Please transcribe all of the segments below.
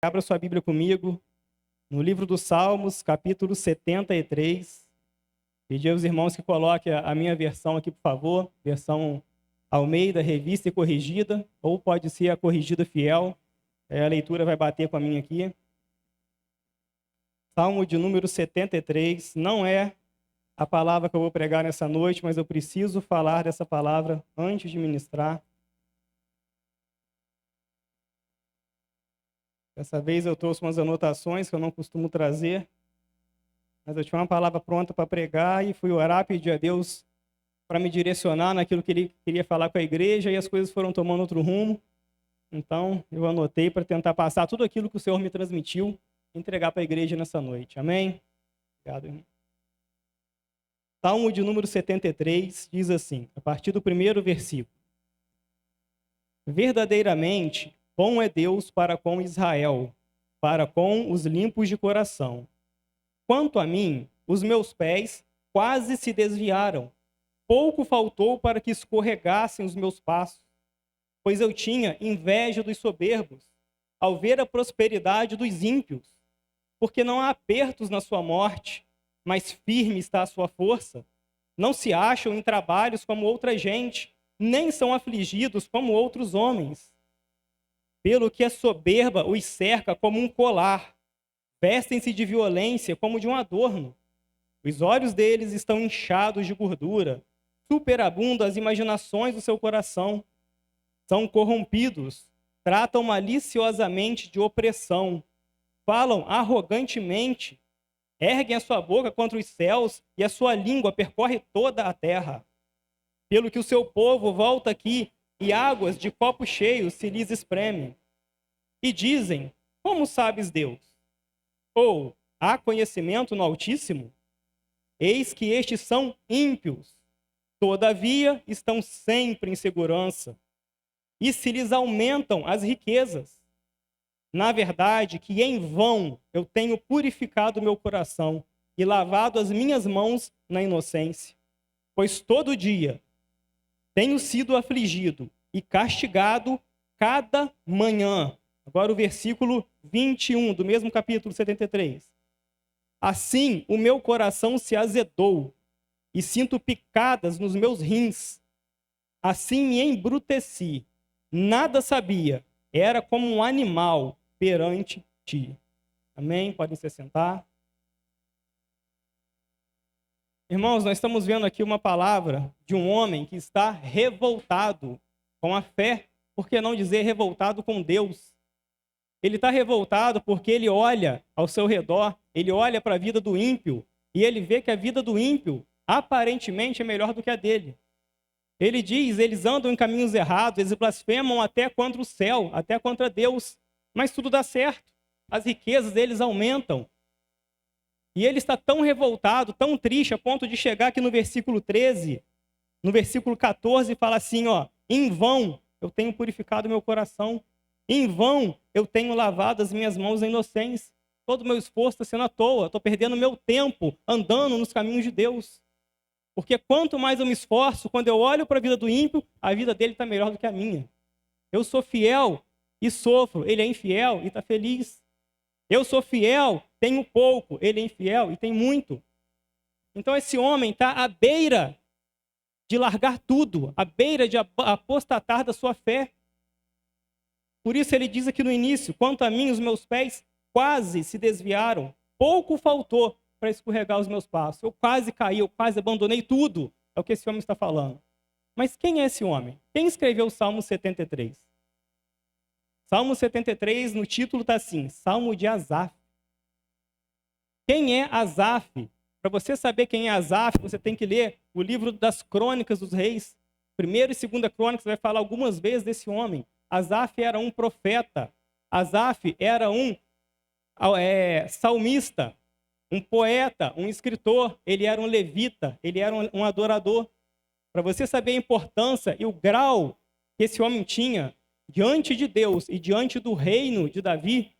Abra sua Bíblia comigo, no livro dos Salmos, capítulo 73. Pedir aos irmãos que coloquem a minha versão aqui, por favor. Versão Almeida, revista e corrigida, ou pode ser a corrigida fiel. A leitura vai bater com a minha aqui. Salmo de número 73. Não é a palavra que eu vou pregar nessa noite, mas eu preciso falar dessa palavra antes de ministrar. Dessa vez eu trouxe umas anotações que eu não costumo trazer, mas eu tinha uma palavra pronta para pregar e fui orar, pedir a Deus para me direcionar naquilo que Ele queria falar com a igreja e as coisas foram tomando outro rumo. Então eu anotei para tentar passar tudo aquilo que o Senhor me transmitiu e entregar para a igreja nessa noite. Amém? Obrigado, irmão. Salmo de número 73 diz assim, a partir do primeiro versículo. Verdadeiramente, bom é Deus para com Israel, para com os limpos de coração. Quanto a mim, os meus pés quase se desviaram. Pouco faltou para que escorregassem os meus passos, pois eu tinha inveja dos soberbos, ao ver a prosperidade dos ímpios, porque não há apertos na sua morte, mas firme está a sua força. Não se acham em trabalhos como outra gente, nem são afligidos como outros homens. Pelo que a soberba os cerca como um colar, vestem-se de violência como de um adorno. Os olhos deles estão inchados de gordura, superabundam as imaginações do seu coração. São corrompidos, tratam maliciosamente de opressão, falam arrogantemente, erguem a sua boca contra os céus e a sua língua percorre toda a terra. Pelo que o seu povo volta aqui e águas de copos cheios se lhes espremem. E dizem, como sabes Deus? Ou, há conhecimento no Altíssimo? Eis que estes são ímpios, todavia estão sempre em segurança, e se lhes aumentam as riquezas. Na verdade, que em vão eu tenho purificado meu coração e lavado as minhas mãos na inocência, pois todo dia tenho sido afligido e castigado cada manhã. Agora o versículo 21 do mesmo capítulo 73. Assim o meu coração se azedou e sinto picadas nos meus rins. Assim me embruteci, nada sabia, era como um animal perante ti. Amém? Podem se sentar. Irmãos, nós estamos vendo aqui uma palavra de um homem que está revoltado com a fé, por que não dizer revoltado com Deus? Ele está revoltado porque ele olha ao seu redor, ele olha para a vida do ímpio e ele vê que a vida do ímpio aparentemente é melhor do que a dele. Ele diz, eles andam em caminhos errados, eles blasfemam até contra o céu, até contra Deus, mas tudo dá certo. As riquezas deles aumentam. E ele está tão revoltado, tão triste, a ponto de chegar aqui no versículo 13, no versículo 14, fala assim, ó, em vão eu tenho purificado meu coração, em vão eu tenho lavado as minhas mãos na inocência. Todo o meu esforço está sendo à toa, estou perdendo meu tempo andando nos caminhos de Deus. Porque quanto mais eu me esforço, quando eu olho para a vida do ímpio, a vida dele está melhor do que a minha. Eu sou fiel e sofro, ele é infiel e está feliz. Eu sou fiel, tenho pouco, ele é infiel e tem muito. Então esse homem está à beira de largar tudo, à beira de apostatar da sua fé. Por isso ele diz aqui no início, quanto a mim, os meus pés quase se desviaram, pouco faltou para escorregar os meus passos. Eu quase caí, eu quase abandonei tudo. É o que esse homem está falando. Mas quem é esse homem? Quem escreveu o Salmo 73? Salmo 73, no título está assim, Salmo de Asaf. Quem é Asaf? Para você saber quem é Asaf, você tem que ler o livro das Crônicas dos Reis. 1ª e 2ª Crônicas vai falar algumas vezes desse homem. Asaf era um profeta. Asaf era um salmista, um poeta, um escritor. Ele era um levita, ele era um adorador. Para você saber a importância e o grau que esse homem tinha diante de Deus e diante do reino de Davi,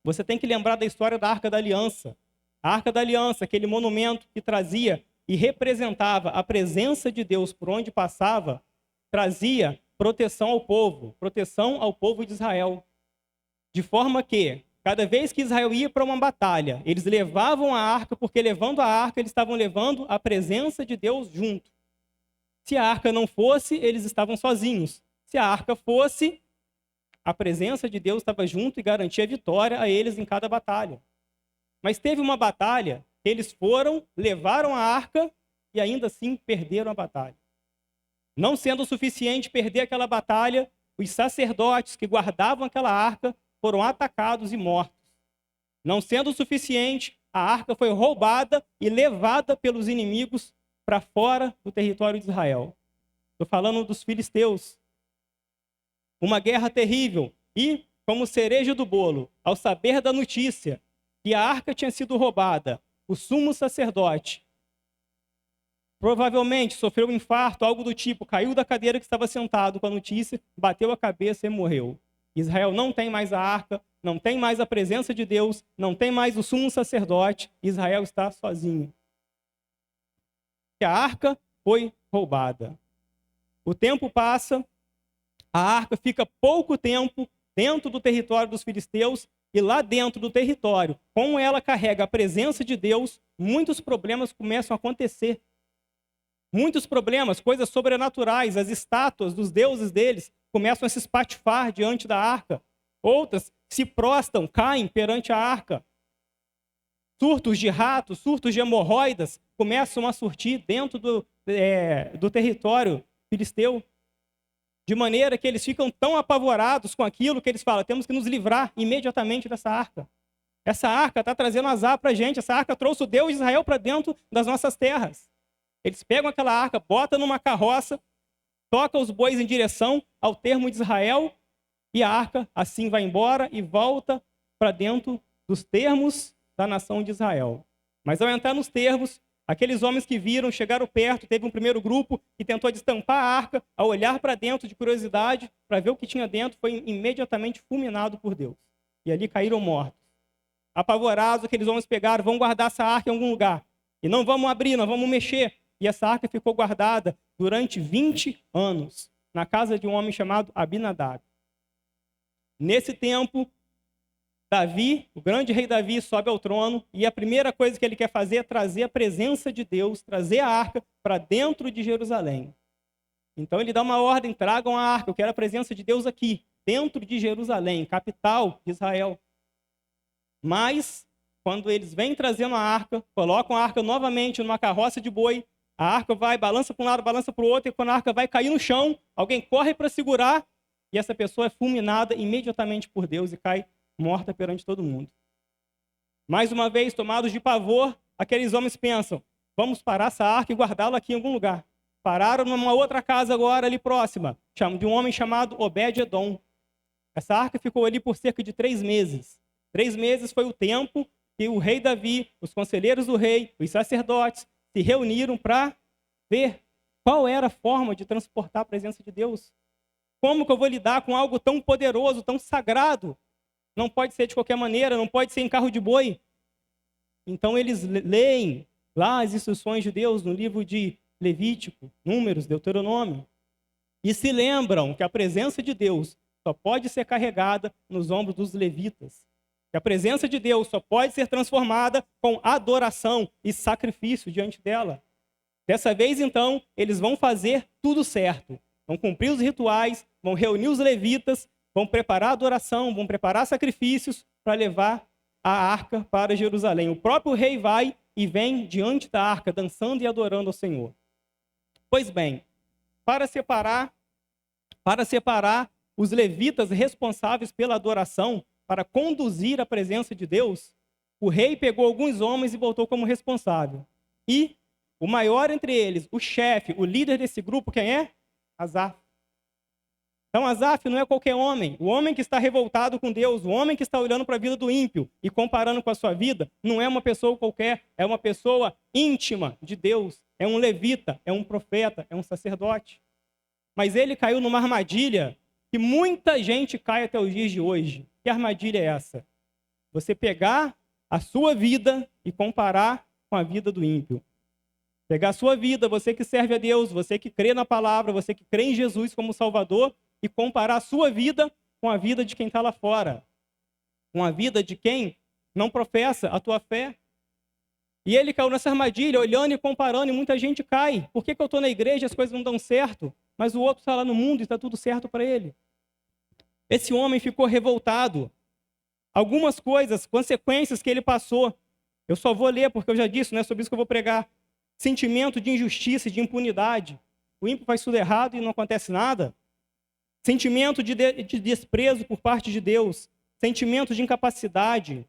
você tem que lembrar da história da Arca da Aliança. A Arca da Aliança, aquele monumento que trazia e representava a presença de Deus por onde passava, trazia proteção ao povo de Israel. de forma que, cada vez que Israel ia para uma batalha, eles levavam a arca, porque levando a arca, eles estavam levando a presença de Deus junto. Se a arca não fosse, eles estavam sozinhos. Se a arca fosse, a presença de Deus estava junto e garantia vitória a eles em cada batalha. Mas teve uma batalha, eles foram, levaram a arca e ainda assim perderam a batalha. Não sendo suficiente perder aquela batalha, os sacerdotes que guardavam aquela arca foram atacados e mortos. Não sendo suficiente, a arca foi roubada e levada pelos inimigos para fora do território de Israel. Estou falando dos filisteus. Uma guerra terrível. E, como cereja do bolo, ao saber da notícia que a arca tinha sido roubada, o sumo sacerdote provavelmente sofreu um infarto, algo do tipo, caiu da cadeira que estava sentado com a notícia, bateu a cabeça e morreu. Israel não tem mais a arca, não tem mais a presença de Deus, não tem mais o sumo sacerdote, Israel está sozinho. A arca foi roubada. O tempo passa, a arca fica pouco tempo dentro do território dos filisteus, e lá dentro do território, como ela carrega a presença de Deus, muitos problemas começam a acontecer. Muitos problemas, coisas sobrenaturais, as estátuas dos deuses deles começam a se espatifar diante da arca. Outras se prostam, caem perante a arca. Surtos de ratos, surtos de hemorroidas começam a surgir dentro do território filisteu. De maneira que eles ficam tão apavorados com aquilo que eles falam, temos que nos livrar imediatamente dessa arca. Essa arca está trazendo azar para a gente, essa arca trouxe o Deus de Israel para dentro das nossas terras. Eles pegam aquela arca, botam numa carroça, tocam os bois em direção ao termo de Israel, e a arca assim vai embora e volta para dentro dos termos da nação de Israel. Mas ao entrar nos termos, aqueles homens que viram, chegaram perto, teve um primeiro grupo que tentou destampar a arca, ao olhar para dentro de curiosidade, para ver o que tinha dentro, foi imediatamente fulminado por Deus. E ali caíram mortos. Apavorados, aqueles homens pegaram, vão guardar essa arca em algum lugar. E não vamos abrir, não vamos mexer. E essa arca ficou guardada durante 20 anos, na casa de um homem chamado Abinadab. Nesse tempo, Davi, o grande rei Davi, sobe ao trono e a primeira coisa que ele quer fazer é trazer a presença de Deus, trazer a arca para dentro de Jerusalém. Então ele dá uma ordem, tragam a arca, eu quero a presença de Deus aqui, dentro de Jerusalém, capital de Israel. Mas, quando eles vêm trazendo a arca, colocam a arca novamente numa carroça de boi, a arca vai, balança para um lado, balança para o outro, e quando a arca vai cair no chão, alguém corre para segurar, e essa pessoa é fulminada imediatamente por Deus e cai morta perante todo mundo. Mais uma vez, tomados de pavor, aqueles homens pensam, vamos parar essa arca e guardá-la aqui em algum lugar. Pararam numa outra casa agora ali próxima, de um homem chamado Obed-Edom. Essa arca ficou ali por cerca de 3 meses. 3 meses foi o tempo que o rei Davi, os conselheiros do rei, os sacerdotes, se reuniram para ver qual era a forma de transportar a presença de Deus. Como que eu vou lidar com algo tão poderoso, tão sagrado? Não pode ser de qualquer maneira, não pode ser em carro de boi. Então eles leem lá as instruções de Deus no livro de Levítico, Números, Deuteronômio, e se lembram que a presença de Deus só pode ser carregada nos ombros dos levitas. Que a presença de Deus só pode ser transformada com adoração e sacrifício diante dela. Dessa vez, então, eles vão fazer tudo certo. Vão cumprir os rituais, vão reunir os levitas, vão preparar adoração, vão preparar sacrifícios para levar a arca para Jerusalém. O próprio rei vai e vem diante da arca, dançando e adorando ao Senhor. Pois bem, para separar os levitas responsáveis pela adoração, para conduzir a presença de Deus, o rei pegou alguns homens e botou como responsável. E o maior entre eles, o chefe, o líder desse grupo, quem é? Asaf. Então Asaf não é qualquer homem. O homem que está revoltado com Deus, o homem que está olhando para a vida do ímpio e comparando com a sua vida, não é uma pessoa qualquer, é uma pessoa íntima de Deus. É um levita, é um profeta, é um sacerdote. Mas ele caiu numa armadilha que muita gente cai até os dias de hoje. Que armadilha é essa? Você pegar a sua vida e comparar com a vida do ímpio. Pegar a sua vida, você que serve a Deus, você que crê na palavra, você que crê em Jesus como Salvador, e comparar a sua vida com a vida de quem está lá fora. com a vida de quem não professa a tua fé. E ele caiu nessa armadilha, olhando e comparando, e muita gente cai. Por que eu estou na igreja e as coisas não dão certo? Mas o outro está lá no mundo e está tudo certo para ele. Esse homem ficou revoltado. Algumas coisas, consequências que ele passou. Eu só vou ler, porque eu já disse, não é sobre isso que eu vou pregar. Sentimento de injustiça e de impunidade. O ímpio faz tudo errado e não acontece nada. Sentimento de desprezo por parte de Deus. Sentimento de incapacidade.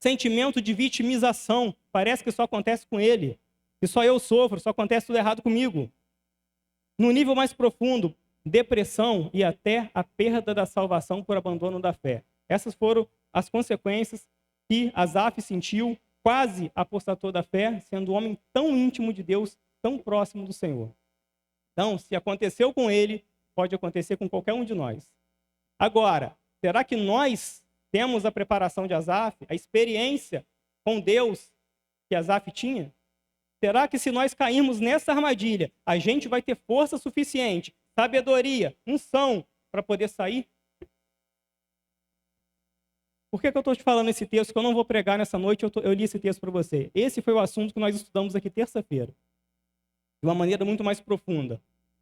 Sentimento de vitimização. Parece que só acontece com ele. Que só eu sofro, só acontece tudo errado comigo. No nível mais profundo, depressão e até a perda da salvação por abandono da fé. Essas foram as consequências que Asaf sentiu, quase apostatou da fé, sendo um homem tão íntimo de Deus, tão próximo do Senhor. Então, se aconteceu com ele, pode acontecer com qualquer um de nós. Agora, será que nós temos a preparação de Asaf, a experiência com Deus que Asaf tinha? Será que se nós cairmos nessa armadilha, a gente vai ter força suficiente, sabedoria, unção para poder sair? Por que eu estou te falando esse texto que eu não vou pregar nessa noite? Eu li esse texto para você. Esse foi o assunto que nós estudamos aqui terça-feira, de uma maneira muito mais profunda.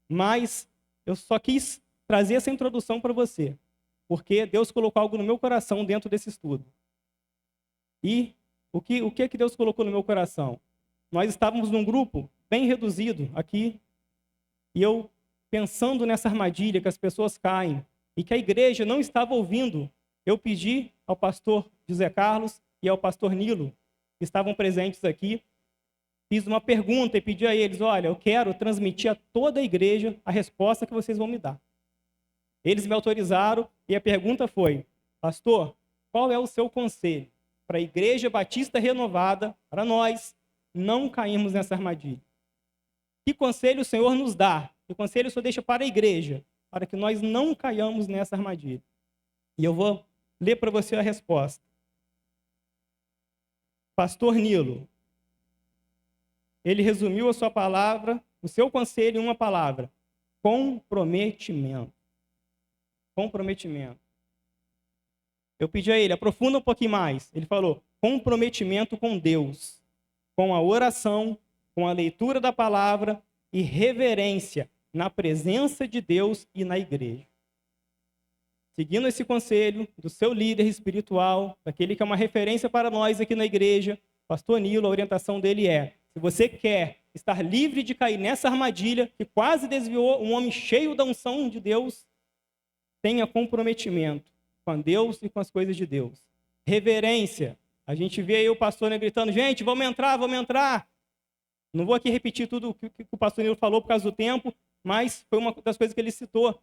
Mas eu só quis trazer essa introdução para você, porque Deus colocou algo no meu coração dentro desse estudo. E o que Deus colocou no meu coração? Nós estávamos num grupo bem reduzido aqui, e eu pensando nessa armadilha que as pessoas caem, e que a igreja não estava ouvindo, eu pedi ao pastor José Carlos e ao pastor Nilo, que estavam presentes aqui, fiz uma pergunta e pedi a eles, olha, eu quero transmitir a toda a igreja a resposta que vocês vão me dar. Eles me autorizaram e a pergunta foi, pastor, qual é o seu conselho para a Igreja Batista Renovada, para nós, não cairmos nessa armadilha? Que conselho o Senhor nos dá? Que conselho o Senhor deixa para a igreja, para que nós não caiamos nessa armadilha? E eu vou ler para você a resposta. Pastor Nilo, ele resumiu a sua palavra, o seu conselho em uma palavra: comprometimento. Comprometimento. Eu pedi a ele, aprofunda um pouquinho mais. Ele falou, comprometimento com Deus, com a oração, com a leitura da palavra e reverência na presença de Deus e na igreja. Seguindo esse conselho do seu líder espiritual, daquele que é uma referência para nós aqui na igreja, pastor Nilo, a orientação dele é, se você quer estar livre de cair nessa armadilha que quase desviou um homem cheio da unção de Deus, tenha comprometimento com Deus e com as coisas de Deus. Reverência. A gente vê aí o pastor gritando, gente, vamos entrar, vamos entrar. Não vou aqui repetir tudo o que o pastor Nilo falou por causa do tempo, mas foi uma das coisas que ele citou.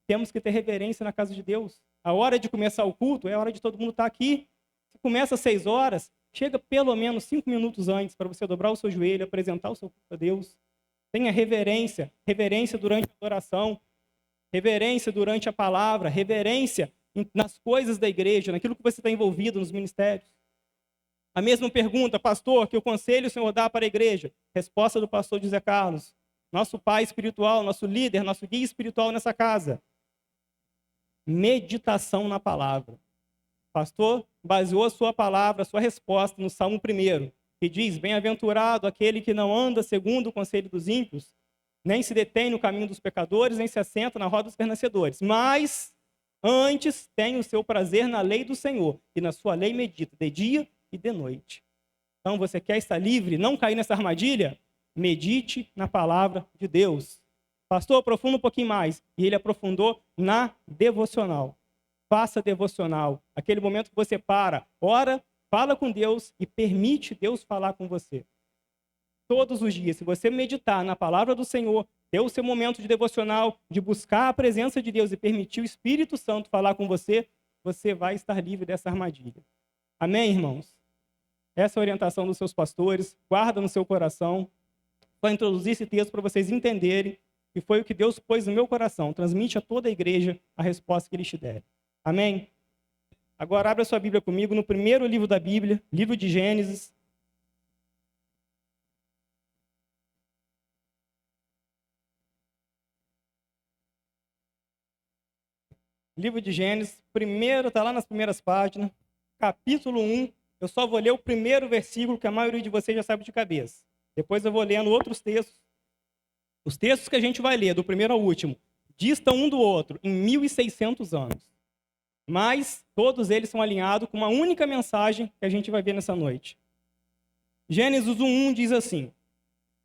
Temos que ter reverência na casa de Deus. A hora de começar o culto é a hora de todo mundo estar aqui. Se começa às 6 horas, chega pelo menos 5 minutos antes para você dobrar o seu joelho, apresentar o seu culto a Deus. Tenha reverência. Reverência durante a adoração. Reverência durante a palavra. Reverência nas coisas da igreja, naquilo que você está envolvido nos ministérios. A mesma pergunta, pastor, que o conselho o Senhor dá para a igreja? Resposta do pastor José Carlos. Nosso pai espiritual, nosso líder, nosso guia espiritual nessa casa. Meditação na palavra. O pastor baseou a sua palavra, a sua resposta no Salmo 1, que diz, bem-aventurado aquele que não anda segundo o conselho dos ímpios, nem se detém no caminho dos pecadores, nem se assenta na roda dos escarnecedores, mas antes tem o seu prazer na lei do Senhor, e na sua lei medita de dia e de noite. Então, você quer estar livre, não cair nessa armadilha? Medite na palavra de Deus. Pastor, aprofunda um pouquinho mais. E ele aprofundou na devocional. Faça devocional. Aquele momento que você para, ora, fala com Deus e permite Deus falar com você. Todos os dias, se você meditar na palavra do Senhor, ter o seu momento de devocional, de buscar a presença de Deus e permitir o Espírito Santo falar com você, você vai estar livre dessa armadilha. Amém, irmãos? Essa é a orientação dos seus pastores. Guarda no seu coração. Vou introduzir esse texto para vocês entenderem que foi o que Deus pôs no meu coração. Transmite a toda a igreja a resposta que eles te derem. Amém? Agora abra sua Bíblia comigo no primeiro livro da Bíblia, livro de Gênesis. Livro de Gênesis, primeiro, está lá nas primeiras páginas, capítulo 1. Eu só vou ler o primeiro versículo, que a maioria de vocês já sabe de cabeça. Depois eu vou lendo outros textos. Os textos que a gente vai ler, do primeiro ao último, distam um do outro em 1.600 anos. Mas todos eles são alinhados com uma única mensagem que a gente vai ver nessa noite. Gênesis 1:1 diz assim: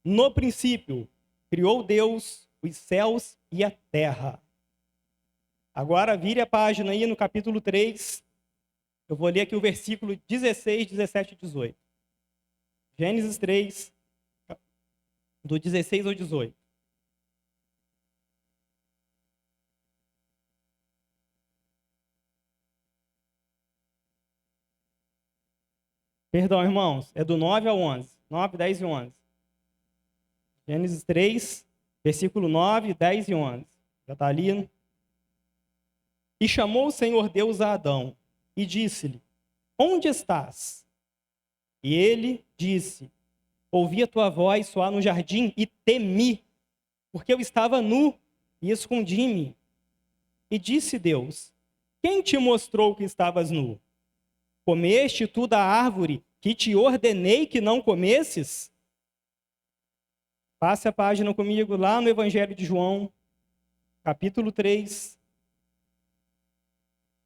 no princípio, criou Deus os céus e a terra. Agora, vire a página aí no capítulo 3. Eu vou ler aqui o versículo 16, 17 e 18. Gênesis 3, do 16 ao 18. Perdão, irmãos, é do 9 ao 11. 9, 10 e 11. Gênesis 3, versículo 9, 10 e 11. Já está ali. E chamou o Senhor Deus a Adão e disse-lhe: onde estás? E ele disse: ouvi a tua voz soar no jardim e temi, porque eu estava nu e escondi-me. E disse Deus: quem te mostrou que estavas nu? Comeste tu da árvore que te ordenei que não comesses? Passe a página comigo lá no Evangelho de João, capítulo 3,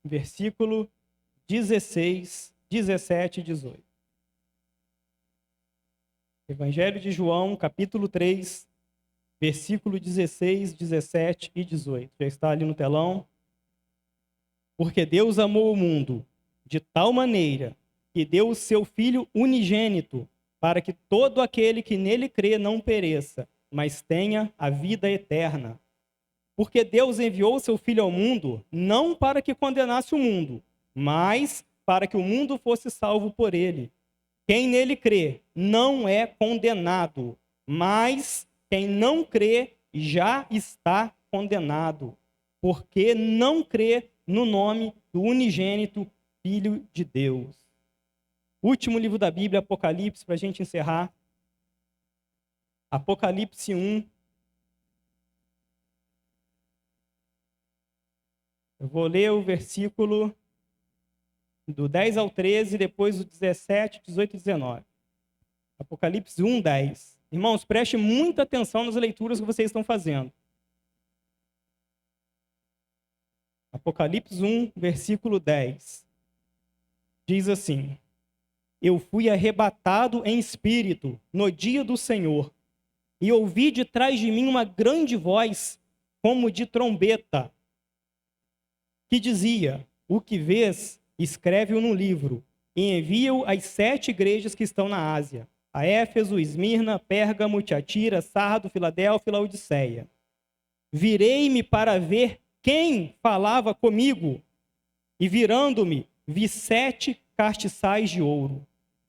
versículo 16, 17 e 18. Evangelho de João, capítulo 3, versículo 16, 17 e 18. Já está ali no telão. Porque Deus amou o mundo de tal maneira que deu o seu Filho unigênito, para que todo aquele que nele crê não pereça, mas tenha a vida eterna. Porque Deus enviou o seu Filho ao mundo, não para que condenasse o mundo, mas para que o mundo fosse salvo por ele. Quem nele crê não é condenado, mas quem não crê já está condenado, porque não crê no nome do unigênito Filho de Deus. Último livro da Bíblia, Apocalipse, para a gente encerrar. Apocalipse 1. Eu vou ler o versículo do 10 ao 13, depois do 17, 18 e 19. Apocalipse 1, 10. Irmãos, preste muita atenção nas leituras que vocês estão fazendo. Apocalipse 1, versículo 10. Diz assim: eu fui arrebatado em espírito no dia do Senhor, e ouvi de trás de mim uma grande voz, como de trombeta, que dizia: o que vês, escreve-o num livro, e envia-o às 7 igrejas que estão na Ásia: a Éfeso, Esmirna, Pérgamo, Tiatira, Sardo, Filadélfia e Laodiceia. Virei-me para ver quem falava comigo, e virando-me, vi 7 castiçais de ouro.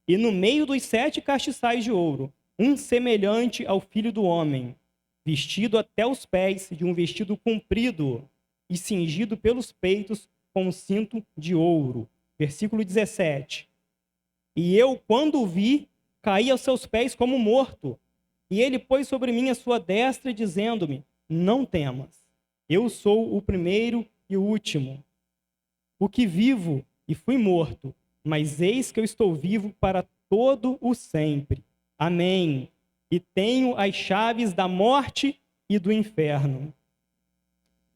E no meio dos 7 castiçais de ouro, um semelhante ao Filho do Homem, vestido até os pés de um vestido comprido e cingido pelos peitos com um cinto de ouro. Versículo 17. E eu, quando o vi, caí aos seus pés como morto. E ele pôs sobre mim a sua destra, dizendo-me: não temas, eu sou o primeiro e o último, o que vivo e fui morto, mas eis que eu estou vivo para todo o sempre. Amém. E tenho as chaves da morte e do inferno.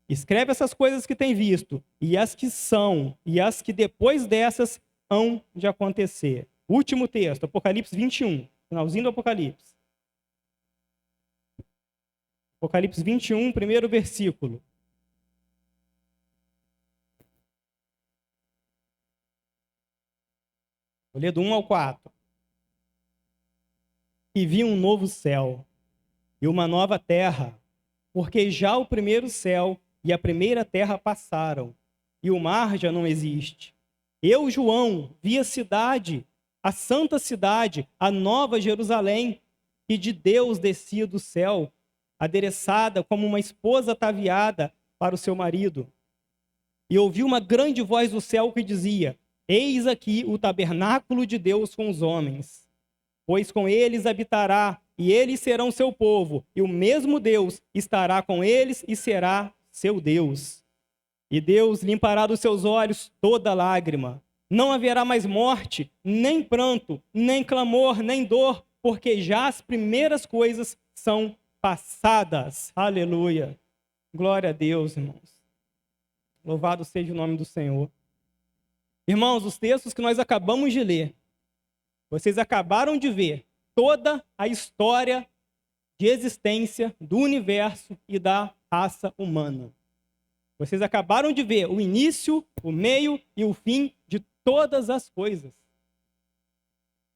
Escreve essas coisas que tem visto, e as que são, e as que depois dessas hão de acontecer. Último texto, Apocalipse 21, finalzinho do Apocalipse. Apocalipse 21, primeiro versículo. Vou ler do 1 ao 4. E vi um novo céu e uma nova terra, porque já o primeiro céu e a primeira terra passaram, e o mar já não existe. Eu, João, vi a cidade, a santa cidade, a nova Jerusalém, que de Deus descia do céu, adereçada como uma esposa ataviada para o seu marido. E ouvi uma grande voz do céu que dizia: eis aqui o tabernáculo de Deus com os homens, pois com eles habitará, e eles serão seu povo, e o mesmo Deus estará com eles e será seu Deus. E Deus limpará dos seus olhos toda lágrima. Não haverá mais morte, nem pranto, nem clamor, nem dor, porque já as primeiras coisas são passadas. Aleluia. Glória a Deus, irmãos. Louvado seja o nome do Senhor. Irmãos, os textos que nós acabamos de ler, vocês acabaram de ver toda a história de existência do universo e da raça humana. Vocês acabaram de ver o início, o meio e o fim de todas as coisas.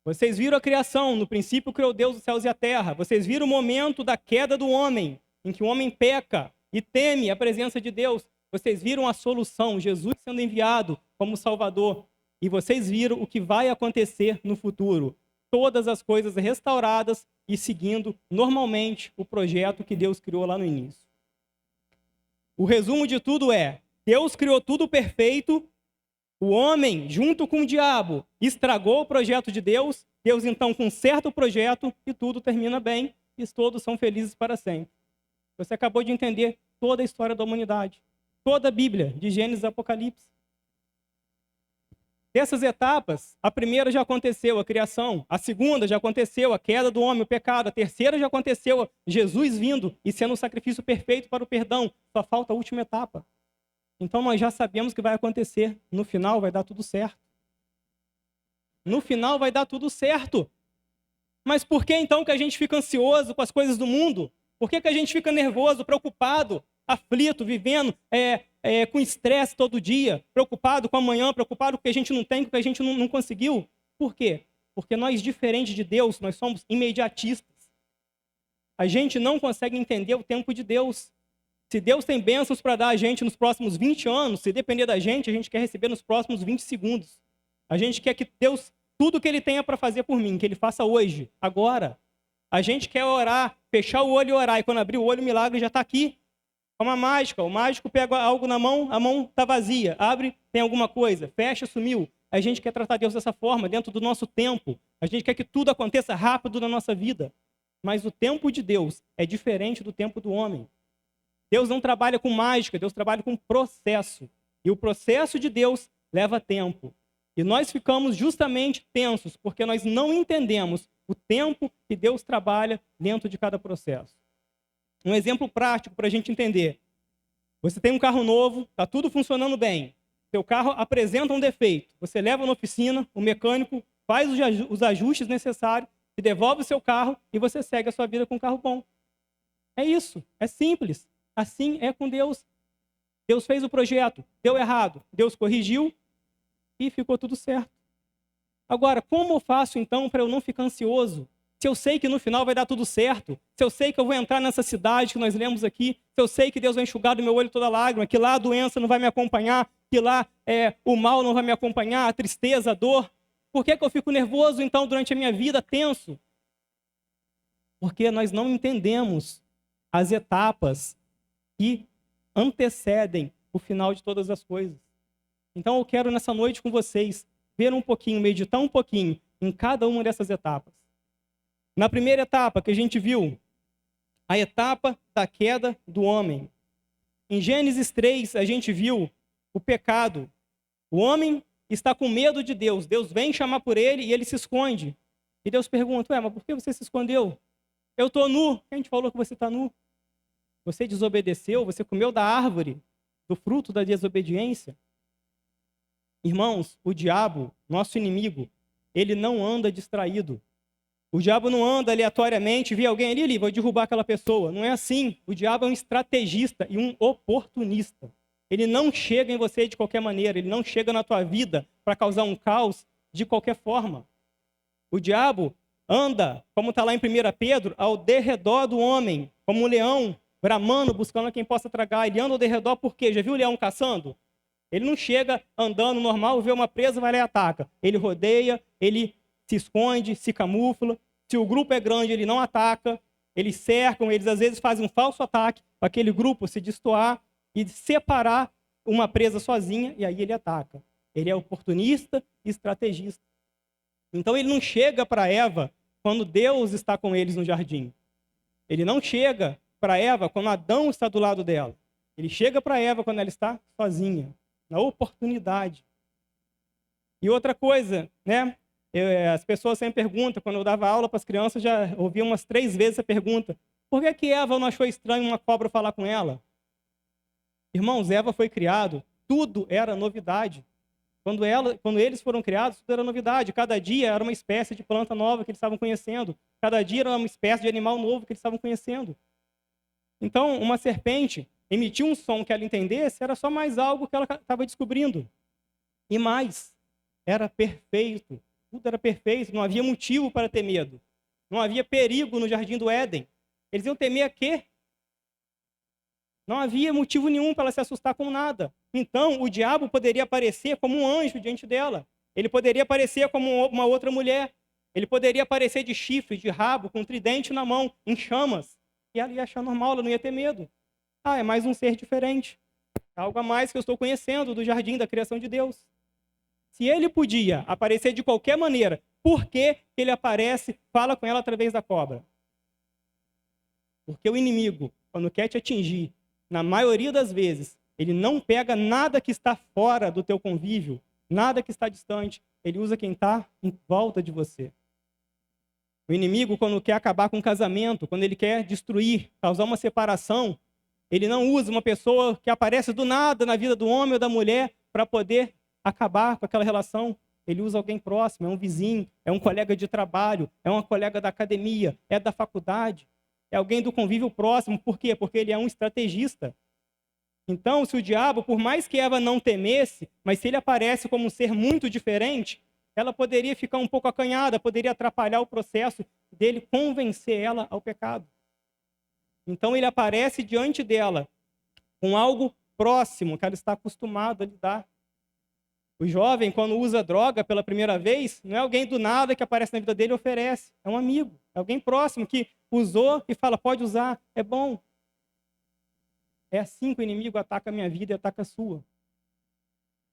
Vocês viram a criação, no princípio criou Deus os céus e a terra. Vocês viram o momento da queda do homem, em que o homem peca e teme a presença de Deus. Vocês viram a solução, Jesus sendo enviado como Salvador. E vocês viram o que vai acontecer no futuro. Todas as coisas restauradas e seguindo normalmente o projeto que Deus criou lá no início. O resumo de tudo é: Deus criou tudo perfeito, o homem, junto com o diabo, estragou o projeto de Deus, Deus então conserta o projeto e tudo termina bem e todos são felizes para sempre. Você acabou de entender toda a história da humanidade, toda a Bíblia, de Gênesis a Apocalipse. Dessas etapas, a primeira já aconteceu, a criação. A segunda já aconteceu, a queda do homem, o pecado. A terceira já aconteceu, Jesus vindo e sendo o sacrifício perfeito para o perdão. Só falta a última etapa. Então nós já sabemos o que vai acontecer. No final vai dar tudo certo. No final vai dar tudo certo. Mas por que então que a gente fica ansioso com as coisas do mundo? Por que a gente fica nervoso, preocupado, aflito, vivendo com estresse todo dia, preocupado com amanhã, preocupado com o que a gente não tem, com o que a gente não conseguiu? Por quê? Porque nós, diferente de Deus, nós somos imediatistas. A gente não consegue entender o tempo de Deus. Se Deus tem bênçãos para dar a gente nos próximos 20 anos, se depender da gente quer receber nos próximos 20 segundos. A gente quer que Deus, tudo que Ele tenha para fazer por mim, que Ele faça hoje, agora. A gente quer orar, fechar o olho e orar, e quando abrir o olho, o milagre já está aqui. Como a mágica, o mágico pega algo na mão, a mão está vazia, abre, tem alguma coisa, fecha, sumiu. A gente quer tratar Deus dessa forma, dentro do nosso tempo. A gente quer que tudo aconteça rápido na nossa vida. Mas o tempo de Deus é diferente do tempo do homem. Deus não trabalha com mágica, Deus trabalha com processo. E o processo de Deus leva tempo. E nós ficamos justamente tensos, porque nós não entendemos o tempo que Deus trabalha dentro de cada processo. Um exemplo prático para a gente entender. Você tem um carro novo, está tudo funcionando bem. Seu carro apresenta um defeito. Você leva na oficina, o mecânico faz os ajustes necessários, te devolve o seu carro e você segue a sua vida com um carro bom. É isso, é simples. Assim é com Deus. Deus fez o projeto, deu errado, Deus corrigiu e ficou tudo certo. Agora, como eu faço então para eu não ficar ansioso? Se eu sei que no final vai dar tudo certo, se eu sei que eu vou entrar nessa cidade que nós lemos aqui, se eu sei que Deus vai enxugar do meu olho toda lágrima, que lá a doença não vai me acompanhar, que lá o mal não vai me acompanhar, a tristeza, a dor, por que eu fico nervoso então durante a minha vida, tenso? Porque nós não entendemos as etapas que antecedem o final de todas as coisas. Então eu quero nessa noite com vocês ver um pouquinho, meditar um pouquinho em cada uma dessas etapas. Na primeira etapa que a gente viu, a etapa da queda do homem. Em Gênesis 3, a gente viu o pecado. O homem está com medo de Deus. Deus vem chamar por ele e ele se esconde. E Deus pergunta, mas por que você se escondeu? Eu estou nu. Quem te falou que você está nu? Você desobedeceu, você comeu da árvore, do fruto da desobediência. Irmãos, o diabo, nosso inimigo, ele não anda distraído. O diabo não anda aleatoriamente, vê alguém ali, vou derrubar aquela pessoa. Não é assim. O diabo é um estrategista e um oportunista. Ele não chega em você de qualquer maneira, ele não chega na tua vida para causar um caos de qualquer forma. O diabo anda, como está lá em 1 Pedro, ao derredor do homem, como um leão, bramando, buscando quem possa tragar. Ele anda ao derredor por quê? Já viu o leão caçando? Ele não chega andando normal, vê uma presa, vai lá e ataca. Ele rodeia, ele se esconde, se camufla. Se o grupo é grande, ele não ataca. Eles cercam, eles às vezes fazem um falso ataque para aquele grupo se destoar e separar uma presa sozinha, e aí ele ataca. Ele é oportunista e estrategista. Então ele não chega para Eva quando Deus está com eles no jardim. Ele não chega para Eva quando Adão está do lado dela. Ele chega para Eva quando ela está sozinha, na oportunidade. E outra coisa, né? As pessoas sempre perguntam, quando eu dava aula para as crianças, já ouvi umas 3 vezes a pergunta: por que Eva não achou estranho uma cobra falar com ela? Irmãos, Eva foi criado, tudo era novidade. Quando eles foram criados, tudo era novidade. Cada dia era uma espécie de planta nova que eles estavam conhecendo. Cada dia era uma espécie de animal novo que eles estavam conhecendo. Então, uma serpente emitir um som que ela entendesse era só mais algo que ela estava descobrindo. E mais, era perfeito. Tudo era perfeito, não havia motivo para ter medo. Não havia perigo no jardim do Éden. Eles iam temer a quê? Não havia motivo nenhum para ela se assustar com nada. Então, o diabo poderia aparecer como um anjo diante dela. Ele poderia aparecer como uma outra mulher. Ele poderia aparecer de chifre, de rabo, com um tridente na mão, em chamas. E ela ia achar normal, ela não ia ter medo. Ah, é mais um ser diferente. É algo a mais que eu estou conhecendo do jardim, da criação de Deus. Se ele podia aparecer de qualquer maneira, por que ele aparece, fala com ela através da cobra? Porque o inimigo, quando quer te atingir, na maioria das vezes, ele não pega nada que está fora do teu convívio, nada que está distante. Ele usa quem está em volta de você. O inimigo, quando quer acabar com um casamento, quando ele quer destruir, causar uma separação, ele não usa uma pessoa que aparece do nada na vida do homem ou da mulher para poder acabar com aquela relação. Ele usa alguém próximo, é um vizinho, é um colega de trabalho, é uma colega da academia, é da faculdade, é alguém do convívio próximo. Por quê? Porque ele é um estrategista. Então, se o diabo, por mais que Eva não temesse, mas se ele aparece como um ser muito diferente, ela poderia ficar um pouco acanhada, poderia atrapalhar o processo dele convencer ela ao pecado. Então, ele aparece diante dela com algo próximo, que ela está acostumada a lidar. O jovem, quando usa droga pela primeira vez, não é alguém do nada que aparece na vida dele e oferece. É um amigo, é alguém próximo que usou e fala, pode usar, é bom. É assim que o inimigo ataca a minha vida e ataca a sua.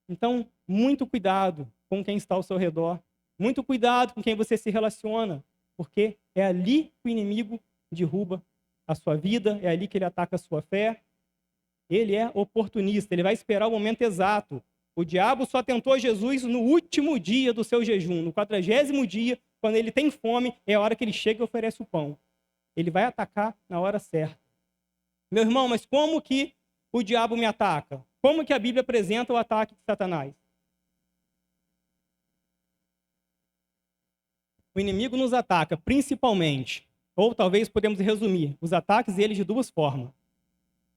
Então, muito cuidado com quem está ao seu redor. Muito cuidado com quem você se relaciona. Porque é ali que o inimigo derruba a sua vida, é ali que ele ataca a sua fé. Ele é oportunista, ele vai esperar o momento exato. O diabo só tentou Jesus no último dia do seu jejum, no 40º dia, quando ele tem fome, é a hora que ele chega e oferece o pão. Ele vai atacar na hora certa. Meu irmão, mas como que o diabo me ataca? Como que a Bíblia apresenta o ataque de Satanás? O inimigo nos ataca principalmente, ou talvez podemos resumir, os ataques deles de 2 formas.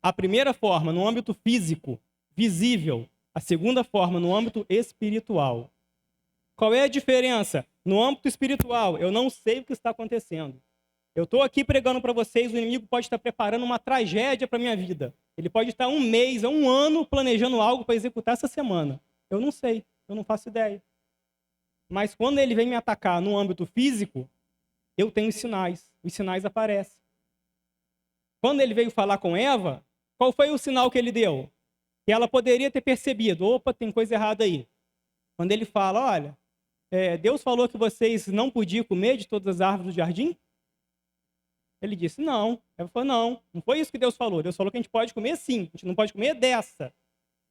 A primeira forma, no âmbito físico, visível. A segunda forma, no âmbito espiritual. Qual é a diferença? No âmbito espiritual, eu não sei o que está acontecendo. Eu estou aqui pregando para vocês, o inimigo pode estar preparando uma tragédia para a minha vida. Ele pode estar 1 mês, 1 ano planejando algo para executar essa semana. Eu não sei, eu não faço ideia. Mas quando ele vem me atacar no âmbito físico, eu tenho sinais. Os sinais aparecem. Quando ele veio falar com Eva, qual foi o sinal que ele deu? Que ela poderia ter percebido. Opa, tem coisa errada aí. Quando ele fala, olha, Deus falou que vocês não podiam comer de todas as árvores do jardim? Ele disse, não. Ela falou, não foi isso que Deus falou. Deus falou que a gente pode comer sim, a gente não pode comer dessa.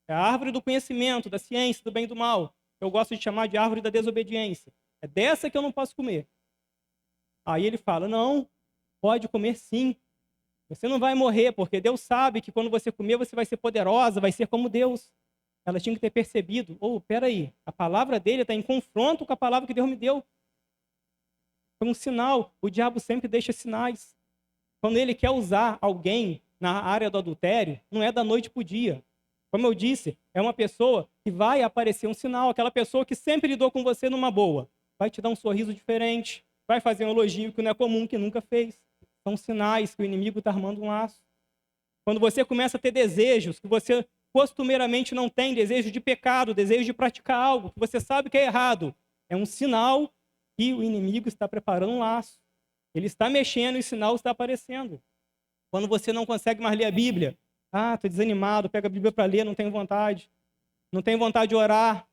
É a árvore do conhecimento, da ciência, do bem e do mal. Eu gosto de chamar de árvore da desobediência. É dessa que eu não posso comer. Aí ele fala, não, pode comer sim. Você não vai morrer, porque Deus sabe que quando você comer, você vai ser poderosa, vai ser como Deus. Ela tinha que ter percebido, peraí, a palavra dele está em confronto com a palavra que Deus me deu. Foi um sinal. O diabo sempre deixa sinais. Quando ele quer usar alguém na área do adultério, não é da noite para o dia. Como eu disse, é uma pessoa que vai aparecer um sinal, aquela pessoa que sempre lidou com você numa boa. Vai te dar um sorriso diferente, vai fazer um elogio que não é comum, que nunca fez. São sinais que o inimigo está armando um laço. Quando você começa a ter desejos que você costumeiramente não tem, desejo de pecado, desejo de praticar algo que você sabe que é errado, é um sinal que o inimigo está preparando um laço. Ele está mexendo e o sinal está aparecendo. Quando você não consegue mais ler a Bíblia, estou desanimado, pega a Bíblia para ler, não tenho vontade. Não tenho vontade de orar,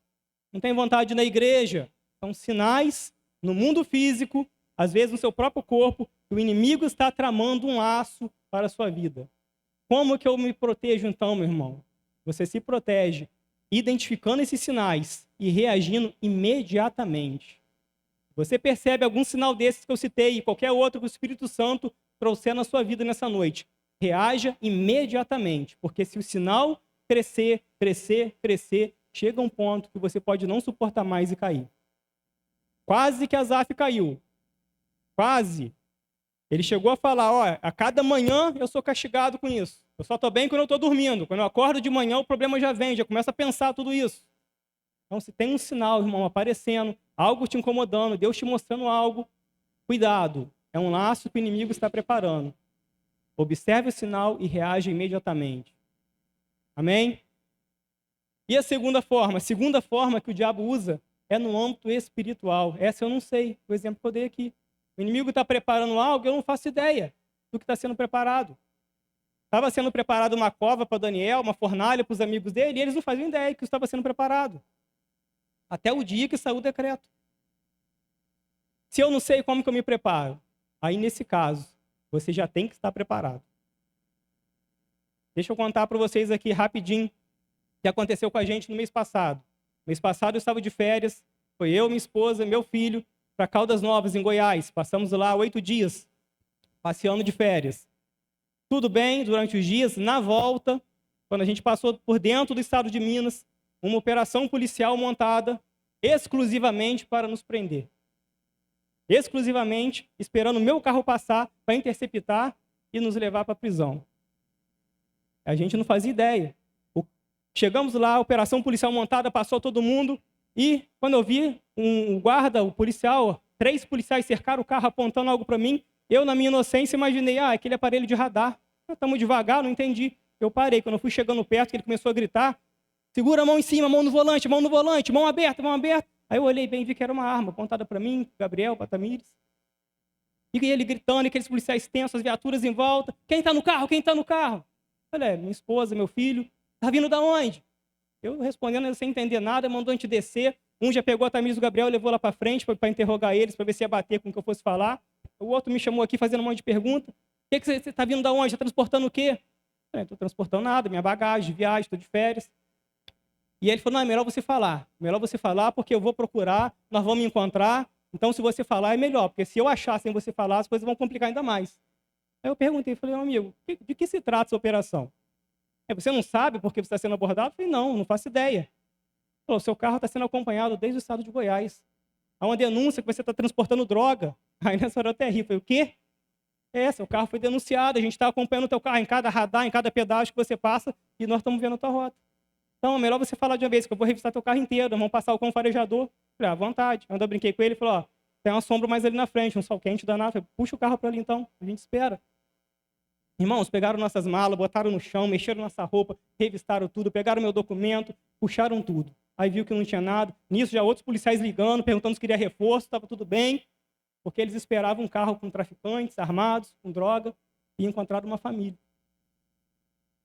não tenho vontade de ir na igreja. São sinais no mundo físico, às vezes no seu próprio corpo, que o inimigo está tramando um laço para a sua vida. Como que eu me protejo então, meu irmão? Você se protege identificando esses sinais e reagindo imediatamente. Você percebe algum sinal desses que eu citei e qualquer outro que o Espírito Santo trouxer na sua vida nessa noite, reaja imediatamente, porque se o sinal crescer, crescer, crescer, chega um ponto que você pode não suportar mais e cair. Quase que Asaf caiu. Quase. Ele chegou a falar, ó, a cada manhã eu sou castigado com isso. Eu só estou bem quando eu estou dormindo. Quando eu acordo de manhã, o problema já vem, já começa a pensar tudo isso. Então, se tem um sinal, irmão, aparecendo, algo te incomodando, Deus te mostrando algo, cuidado. É um laço que o inimigo está preparando. Observe o sinal e reaja imediatamente. Amém? E a segunda forma que o diabo usa é no âmbito espiritual. Essa eu não sei, o exemplo que eu dei aqui. O inimigo está preparando algo, eu não faço ideia do que está sendo preparado. Estava sendo preparado uma cova para Daniel, uma fornalha para os amigos dele, e eles não faziam ideia que isso estava sendo preparado. Até o dia que saiu o decreto. Se eu não sei como que eu me preparo, aí nesse caso, você já tem que estar preparado. Deixa eu contar para vocês aqui rapidinho o que aconteceu com a gente no mês passado. No mês passado eu estava de férias, foi eu, minha esposa, meu filho, para Caldas Novas, em Goiás. Passamos lá 8 dias, passeando de férias. Tudo bem durante os dias. Na volta, quando a gente passou por dentro do estado de Minas, uma operação policial montada exclusivamente para nos prender. Exclusivamente esperando o meu carro passar para interceptar e nos levar para a prisão. A gente não fazia ideia. Chegamos lá, a operação policial montada, passou todo mundo, e quando eu vi um guarda, o policial, 3 policiais cercaram o carro apontando algo para mim, eu, na minha inocência, imaginei, aquele aparelho de radar. Estamos devagar, não entendi. Eu parei. Quando eu fui chegando perto, ele começou a gritar, segura a mão em cima, mão no volante, mão aberta, mão aberta. Aí eu olhei bem e vi que era uma arma apontada para mim, Gabriel, para Tamires. E ele gritando, e aqueles policiais tensos, as viaturas em volta. Quem está no carro? Quem está no carro? Eu falei, minha esposa, meu filho. Está vindo da onde? Eu respondendo sem entender nada, mandou a gente descer. Um já pegou a Tamires do Gabriel e levou lá para frente para interrogar eles, para ver se ia bater com o que eu fosse falar. O outro me chamou aqui fazendo um monte de pergunta. O que você está vindo da onde? Está transportando o quê? Eu estou transportando nada, minha bagagem, de viagem, estou de férias. E ele falou, não, é melhor você falar. Melhor você falar porque eu vou procurar, nós vamos me encontrar. Então, se você falar, é melhor. Porque se eu achar sem você falar, as coisas vão complicar ainda mais. Aí eu perguntei, falei, meu amigo, de que se trata essa operação? Você não sabe por que você está sendo abordado? Eu falei, não faço ideia. Ele falou, seu carro está sendo acompanhado desde o estado de Goiás. Há uma denúncia que você está transportando droga. Aí nessa hora eu até ri. Eu falei, o quê? Seu carro foi denunciado, a gente está acompanhando o teu carro em cada radar, em cada pedágio que você passa, e nós estamos vendo a tua rota. Então, é melhor você falar de uma vez, que eu vou revistar teu carro inteiro, vamos passar o cão farejador. Falei, à vontade. Quando eu brinquei com ele, ele falou, tem uma sombra mais ali na frente, um sol quente danado. Falei, puxa o carro para ali então, a gente espera. Irmãos, pegaram nossas malas, botaram no chão, mexeram nossa roupa, revistaram tudo, pegaram meu documento, puxaram tudo. Aí viu que não tinha nada. Nisso, já outros policiais ligando, perguntando se queria reforço, estava tudo bem, porque eles esperavam um carro com traficantes, armados, com droga, e encontraram uma família.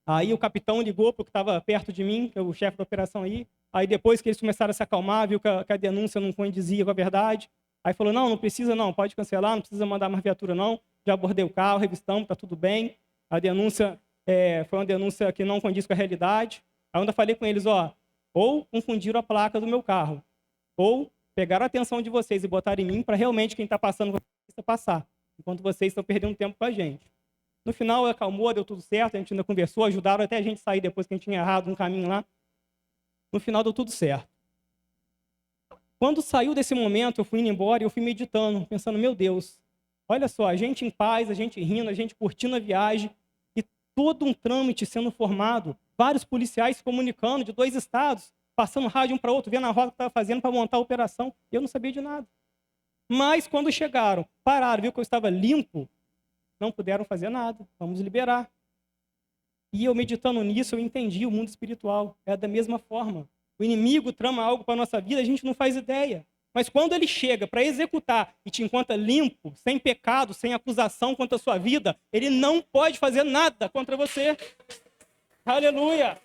Aí o capitão ligou para o que estava perto de mim, que é o chefe da operação aí. Aí depois que eles começaram a se acalmar, viu que a denúncia não condizia com a verdade. Aí falou, não precisa não, pode cancelar, não precisa mandar mais viatura não. Já abordei o carro, revistamos, está tudo bem. A denúncia foi uma denúncia que não condiz com a realidade. Aí eu ainda falei com eles, ou confundiram a placa do meu carro, ou pegaram a atenção de vocês e botaram em mim para realmente quem está passando passar, enquanto vocês estão perdendo tempo com a gente. No final, acalmou, deu tudo certo, a gente ainda conversou, ajudaram até a gente sair depois que a gente tinha errado no caminho lá. No final, deu tudo certo. Quando saiu desse momento, eu fui indo embora e eu fui meditando, pensando, meu Deus, olha só, a gente em paz, a gente rindo, a gente curtindo a viagem, e todo um trâmite sendo formado, vários policiais se comunicando de 2 estados, passando rádio um para outro, vendo a rota que estava fazendo para montar a operação, e eu não sabia de nada. Mas quando chegaram, pararam, viu que eu estava limpo, não puderam fazer nada, vamos liberar. E eu meditando nisso, eu entendi o mundo espiritual. É da mesma forma. O inimigo trama algo para a nossa vida, a gente não faz ideia. Mas quando ele chega para executar e te encontra limpo, sem pecado, sem acusação contra a sua vida, ele não pode fazer nada contra você. Aleluia!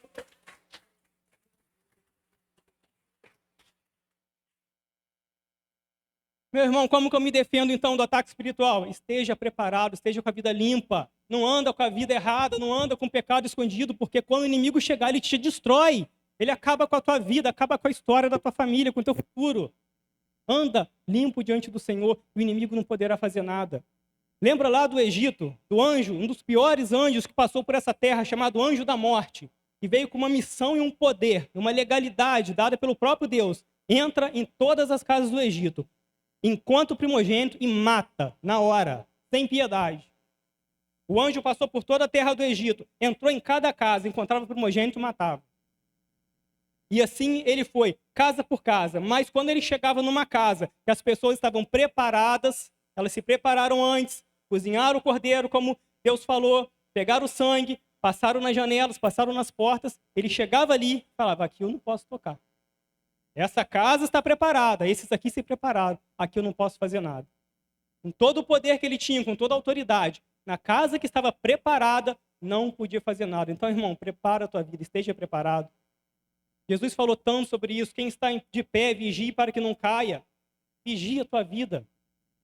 Meu irmão, como que eu me defendo então do ataque espiritual? Esteja preparado, esteja com a vida limpa. Não anda com a vida errada, não anda com o pecado escondido, porque quando o inimigo chegar, ele te destrói. Ele acaba com a tua vida, acaba com a história da tua família, com o teu futuro. Anda limpo diante do Senhor, o inimigo não poderá fazer nada. Lembra lá do Egito, do anjo, um dos piores anjos que passou por essa terra, chamado Anjo da Morte, que veio com uma missão e um poder, uma legalidade dada pelo próprio Deus. Entra em todas as casas do Egito, enquanto o primogênito, e mata na hora, sem piedade. O anjo passou por toda a terra do Egito, entrou em cada casa, encontrava o primogênito e matava. E assim ele foi, casa por casa. Mas quando ele chegava numa casa que as pessoas estavam preparadas, elas se prepararam antes, cozinharam o cordeiro, como Deus falou, pegaram o sangue, passaram nas janelas, passaram nas portas. Ele chegava ali e falava, aqui eu não posso tocar. Essa casa está preparada, esses aqui se prepararam, aqui eu não posso fazer nada. Com todo o poder que ele tinha, com toda a autoridade, na casa que estava preparada, não podia fazer nada. Então, irmão, prepara a tua vida, esteja preparado. Jesus falou tanto sobre isso. Quem está de pé, vigie para que não caia. Vigia a tua vida.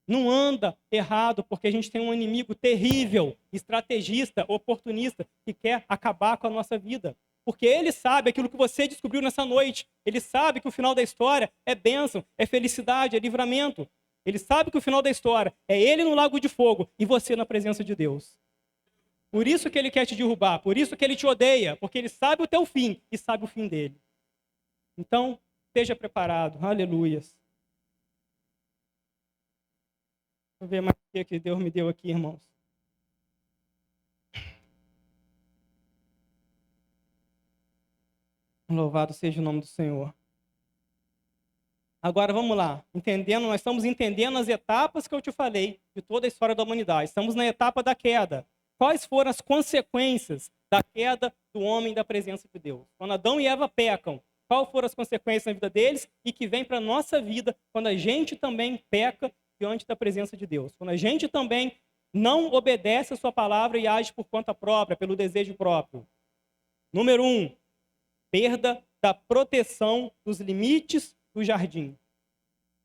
Não anda errado, porque a gente tem um inimigo terrível, estrategista, oportunista, que quer acabar com a nossa vida. Porque ele sabe aquilo que você descobriu nessa noite. Ele sabe que o final da história é bênção, é felicidade, é livramento. Ele sabe que o final da história é ele no lago de fogo e você na presença de Deus. Por isso que ele quer te derrubar, por isso que ele te odeia, porque ele sabe o teu fim e sabe o fim dele. Então, esteja preparado. Aleluias. Deixa eu ver mais o que Deus me deu aqui, irmãos. Louvado seja o nome do Senhor. Agora vamos lá. Nós estamos entendendo as etapas que eu te falei de toda a história da humanidade. Estamos na etapa da queda. Quais foram as consequências da queda do homem da presença de Deus? Quando Adão e Eva pecam, quais foram as consequências na vida deles e que vem para a nossa vida quando a gente também peca diante da presença de Deus? Quando a gente também não obedece a sua palavra e age por conta própria, pelo desejo próprio. Número 1, perda da proteção dos limites do jardim.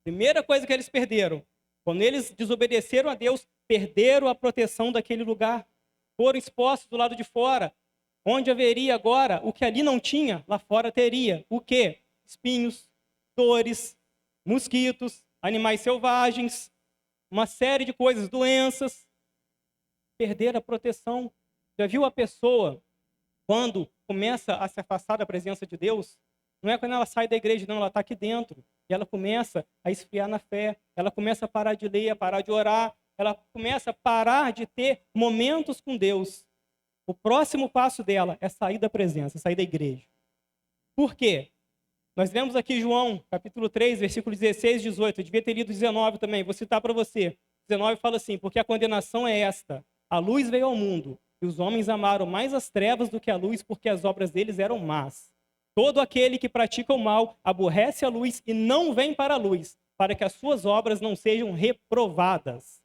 Primeira coisa que eles perderam, quando eles desobedeceram a Deus, perderam a proteção daquele lugar. Foram expostos do lado de fora, onde haveria agora o que ali não tinha, lá fora teria. O quê? Espinhos, dores, mosquitos, animais selvagens, uma série de coisas, doenças. Perderam a proteção. Já viu a pessoa, quando começa a se afastar da presença de Deus? Não é quando ela sai da igreja, não, ela está aqui dentro. E ela começa a esfriar na fé, ela começa a parar de ler, a parar de orar, ela começa a parar de ter momentos com Deus. O próximo passo dela é sair da presença, sair da igreja. Por quê? Nós lemos aqui João, capítulo 3, versículos 16 e 18. Eu devia ter lido 19 também, vou citar para você. 19 fala assim, porque a condenação é esta. A luz veio ao mundo, e os homens amaram mais as trevas do que a luz, porque as obras deles eram más. Todo aquele que pratica o mal aborrece a luz e não vem para a luz, para que as suas obras não sejam reprovadas.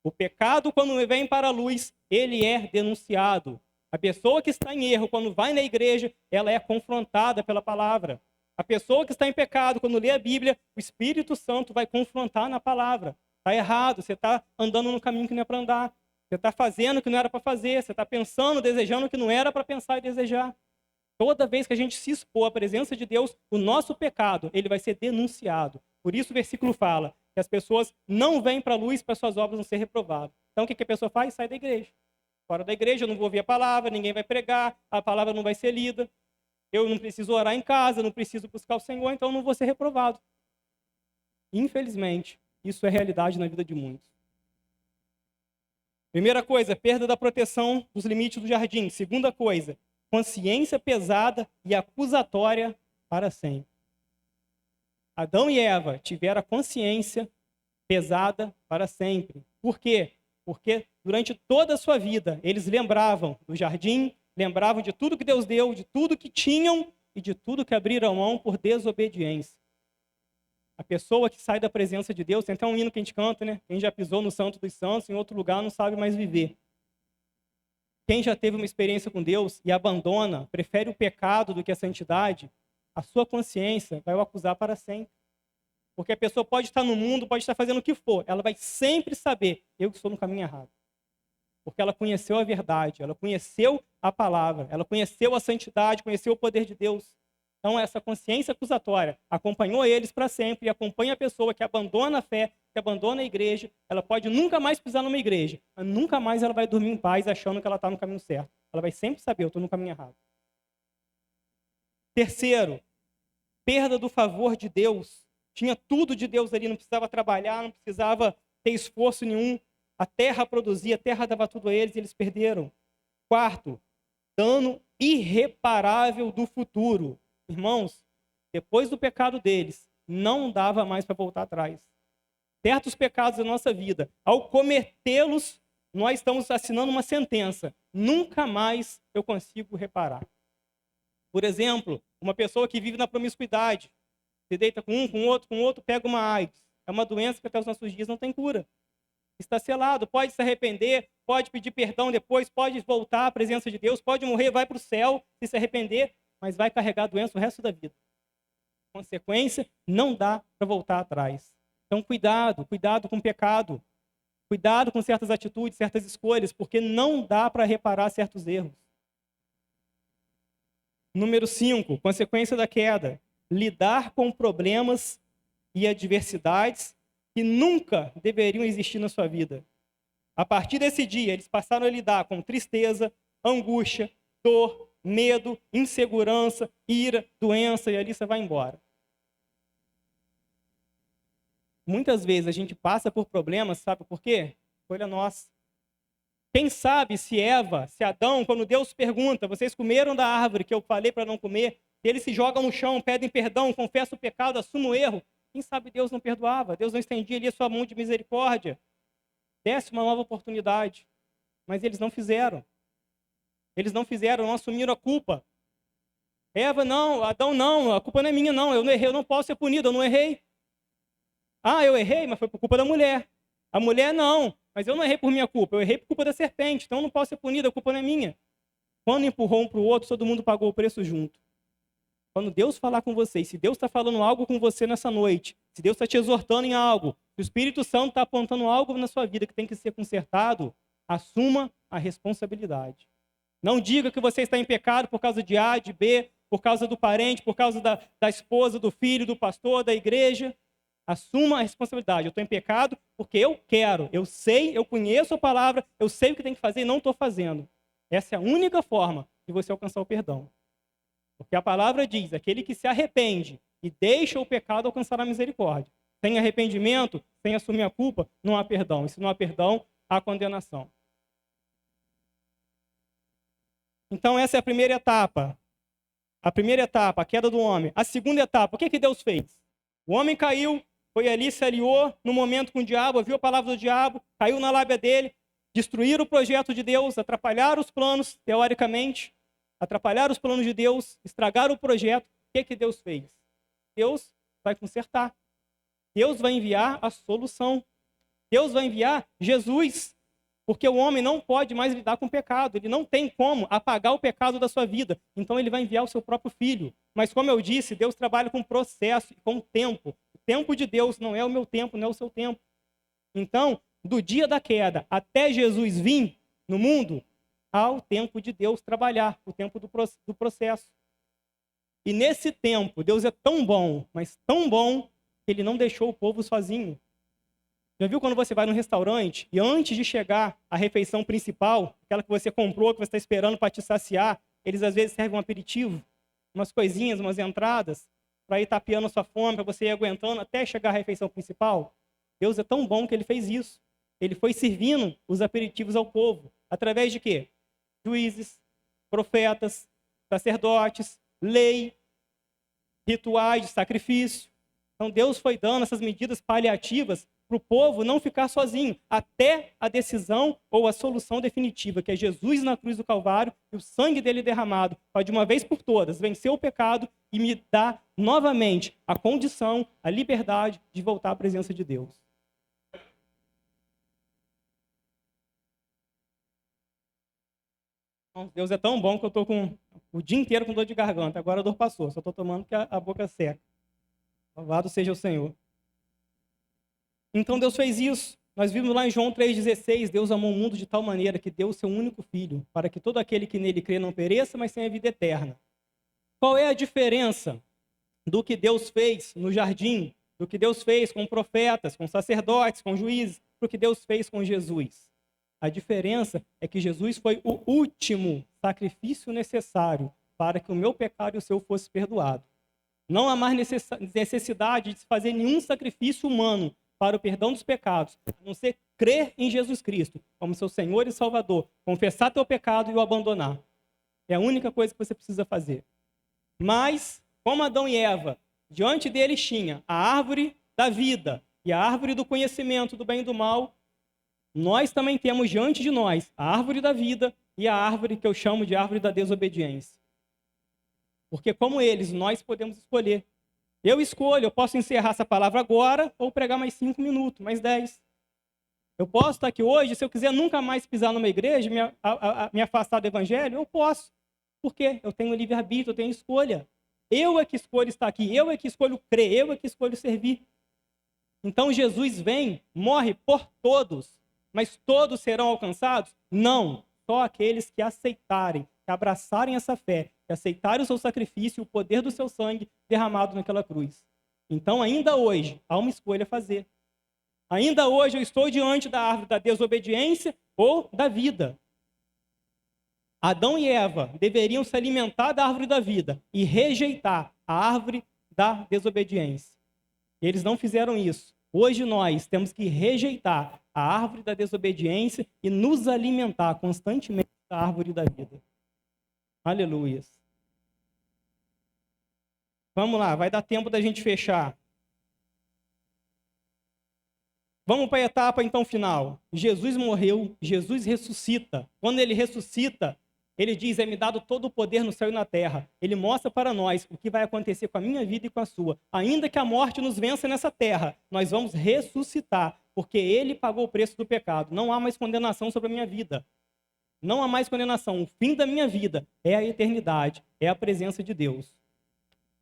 O pecado, quando vem para a luz, ele é denunciado. A pessoa que está em erro, quando vai na igreja, ela é confrontada pela palavra. A pessoa que está em pecado, quando lê a Bíblia, o Espírito Santo vai confrontar na palavra. Está errado, você está andando no caminho que não é para andar. Você está fazendo o que não era para fazer. Você está pensando, desejando o que não era para pensar e desejar. Toda vez que a gente se expor à presença de Deus, o nosso pecado, ele vai ser denunciado. Por isso o versículo fala que as pessoas não vêm para a luz para suas obras não serem reprovadas. Então o que a pessoa faz? Sai da igreja. Fora da igreja, eu não vou ouvir a palavra, ninguém vai pregar, a palavra não vai ser lida. Eu não preciso orar em casa, não preciso buscar o Senhor, então eu não vou ser reprovado. Infelizmente, isso é realidade na vida de muitos. Primeira coisa, perda da proteção dos limites do jardim. Segunda coisa, consciência pesada e acusatória para sempre. Adão e Eva tiveram a consciência pesada para sempre. Por quê? Porque durante toda a sua vida, eles lembravam do jardim, lembravam de tudo que Deus deu, de tudo que tinham e de tudo que abriram mão por desobediência. A pessoa que sai da presença de Deus, tem até um hino que a gente canta, né? Quem já pisou no Santo dos Santos, em outro lugar, não sabe mais viver. Quem já teve uma experiência com Deus e abandona, prefere o pecado do que a santidade, a sua consciência vai o acusar para sempre. Porque a pessoa pode estar no mundo, pode estar fazendo o que for, ela vai sempre saber, eu que estou no caminho errado. Porque ela conheceu a verdade, ela conheceu a palavra, ela conheceu a santidade, conheceu o poder de Deus. Então, essa consciência acusatória acompanhou eles para sempre e acompanha a pessoa que abandona a fé, que abandona a igreja. Ela pode nunca mais pisar numa igreja, mas nunca mais ela vai dormir em paz achando que ela está no caminho certo. Ela vai sempre saber, eu estou no caminho errado. Terceiro, perda do favor de Deus. Tinha tudo de Deus ali, não precisava trabalhar, não precisava ter esforço nenhum. A terra produzia, a terra dava tudo a eles e eles perderam. Quarto, dano irreparável do futuro. Irmãos, depois do pecado deles, não dava mais para voltar atrás. Certos pecados da nossa vida, ao cometê-los, nós estamos assinando uma sentença. Nunca mais eu consigo reparar. Por exemplo, uma pessoa que vive na promiscuidade, se deita com um, com outro, pega uma AIDS. É uma doença que até os nossos dias não tem cura. Está selado, pode se arrepender, pode pedir perdão depois, pode voltar à presença de Deus, pode morrer, vai para o céu se arrepender, mas vai carregar a doença o resto da vida. Consequência, não dá para voltar atrás. Então, cuidado com o pecado. Cuidado com certas atitudes, certas escolhas, porque não dá para reparar certos erros. Número 5, consequência da queda. Lidar com problemas e adversidades que nunca deveriam existir na sua vida. A partir desse dia, eles passaram a lidar com tristeza, angústia, dor, medo, insegurança, ira, doença, e ali você vai embora. Muitas vezes a gente passa por problemas, sabe por quê? Escolha nossa. Quem sabe se Eva, se Adão, quando Deus pergunta, vocês comeram da árvore que eu falei para não comer, eles se jogam no chão, pedem perdão, confessam o pecado, assumem o erro. Quem sabe Deus não perdoava, Deus não estendia ali a sua mão de misericórdia, desse uma nova oportunidade. Mas eles não fizeram. Eles não fizeram, não assumiram a culpa. Eva não, Adão não, a culpa não é minha não, eu não errei, eu não posso ser punido, eu não errei. Ah, eu errei, mas foi por culpa da mulher. A mulher não, mas eu não errei por minha culpa, eu errei por culpa da serpente, então eu não posso ser punido, a culpa não é minha. Quando empurrou um para o outro, todo mundo pagou o preço junto. Quando Deus falar com você, se Deus está falando algo com você nessa noite, se Deus está te exortando em algo, se o Espírito Santo está apontando algo na sua vida que tem que ser consertado, assuma a responsabilidade. Não diga que você está em pecado por causa de A, de B, por causa do parente, por causa da esposa, do filho, do pastor, da igreja. Assuma a responsabilidade. Eu estou em pecado porque eu quero, eu sei, eu conheço a palavra, eu sei o que tem que fazer e não estou fazendo. Essa é a única forma de você alcançar o perdão. Porque a palavra diz, aquele que se arrepende e deixa o pecado alcançar a misericórdia. Sem arrependimento, sem assumir a culpa, não há perdão. E se não há perdão, há condenação. Então essa é a primeira etapa. A primeira etapa, a queda do homem. A segunda etapa, o que Deus fez? O homem caiu, foi ali, se aliou no momento com o diabo, ouviu a palavra do diabo, caiu na lábia dele, destruíram o projeto de Deus, atrapalharam os planos, teoricamente, atrapalharam os planos de Deus, estragaram o projeto. O que Deus fez? Deus vai consertar. Deus vai enviar a solução. Deus vai enviar Jesus. Porque o homem não pode mais lidar com o pecado. Ele não tem como apagar o pecado da sua vida. Então ele vai enviar o seu próprio filho. Mas como eu disse, Deus trabalha com processo, com tempo. O tempo de Deus não é o meu tempo, não é o seu tempo. Então, do dia da queda até Jesus vir no mundo, há o tempo de Deus trabalhar, o tempo do processo. E nesse tempo, Deus é tão bom, mas tão bom, que ele não deixou o povo sozinho. Já viu quando você vai num restaurante e antes de chegar à refeição principal, aquela que você comprou, que você está esperando para te saciar, eles às vezes servem um aperitivo, umas coisinhas, umas entradas, para ir tapeando a sua fome, para você ir aguentando até chegar à refeição principal? Deus é tão bom que ele fez isso. Ele foi servindo os aperitivos ao povo. Através de quê? Juízes, profetas, sacerdotes, lei, rituais de sacrifício. Então Deus foi dando essas medidas paliativas para o povo não ficar sozinho, até a decisão ou a solução definitiva, que é Jesus na cruz do Calvário e o sangue dele derramado, para de uma vez por todas vencer o pecado e me dar novamente a condição, a liberdade de voltar à presença de Deus. Deus é tão bom que eu estou o dia inteiro com dor de garganta. Agora a dor passou, só estou tomando porque a boca seca. Louvado seja o Senhor. Então Deus fez isso. Nós vimos lá em João 3,16, Deus amou o mundo de tal maneira que deu o seu único filho, para que todo aquele que nele crê não pereça, mas tenha vida eterna. Qual é a diferença do que Deus fez no jardim, do que Deus fez com profetas, com sacerdotes, com juízes, para o que Deus fez com Jesus? A diferença é que Jesus foi o último sacrifício necessário para que o meu pecado e o seu fosse perdoado. Não há mais necessidade de se fazer nenhum sacrifício humano para o perdão dos pecados, a não ser crer em Jesus Cristo como seu Senhor e Salvador, confessar teu pecado e o abandonar. É a única coisa que você precisa fazer. Mas, como Adão e Eva, diante deles tinha a árvore da vida e a árvore do conhecimento do bem e do mal, nós também temos diante de nós a árvore da vida e a árvore que eu chamo de árvore da desobediência. Porque como eles, nós podemos escolher. Eu escolho, eu posso encerrar essa palavra agora ou pregar mais 5 minutos, mais 10. Eu posso estar aqui hoje, se eu quiser nunca mais pisar numa igreja, me afastar do evangelho, eu posso. Por quê? Eu tenho livre-arbítrio, eu tenho escolha. Eu é que escolho estar aqui, eu é que escolho crer, eu é que escolho servir. Então Jesus vem, morre por todos, mas todos serão alcançados? Não, só aqueles que aceitarem, que abraçarem essa fé, que aceitarem o seu sacrifício e o poder do seu sangue derramado naquela cruz. Então, ainda hoje, há uma escolha a fazer. Ainda hoje eu estou diante da árvore da desobediência ou da vida. Adão e Eva deveriam se alimentar da árvore da vida e rejeitar a árvore da desobediência. Eles não fizeram isso. Hoje nós temos que rejeitar a árvore da desobediência e nos alimentar constantemente da árvore da vida. Aleluias. Vamos lá, vai dar tempo da gente fechar. Vamos para a etapa, então, final. Jesus morreu, Jesus ressuscita. Quando ele ressuscita, ele diz, é-me dado todo o poder no céu e na terra. Ele mostra para nós o que vai acontecer com a minha vida e com a sua. Ainda que a morte nos vença nessa terra, nós vamos ressuscitar, porque ele pagou o preço do pecado. Não há mais condenação sobre a minha vida. Não há mais condenação. O fim da minha vida é a eternidade, é a presença de Deus.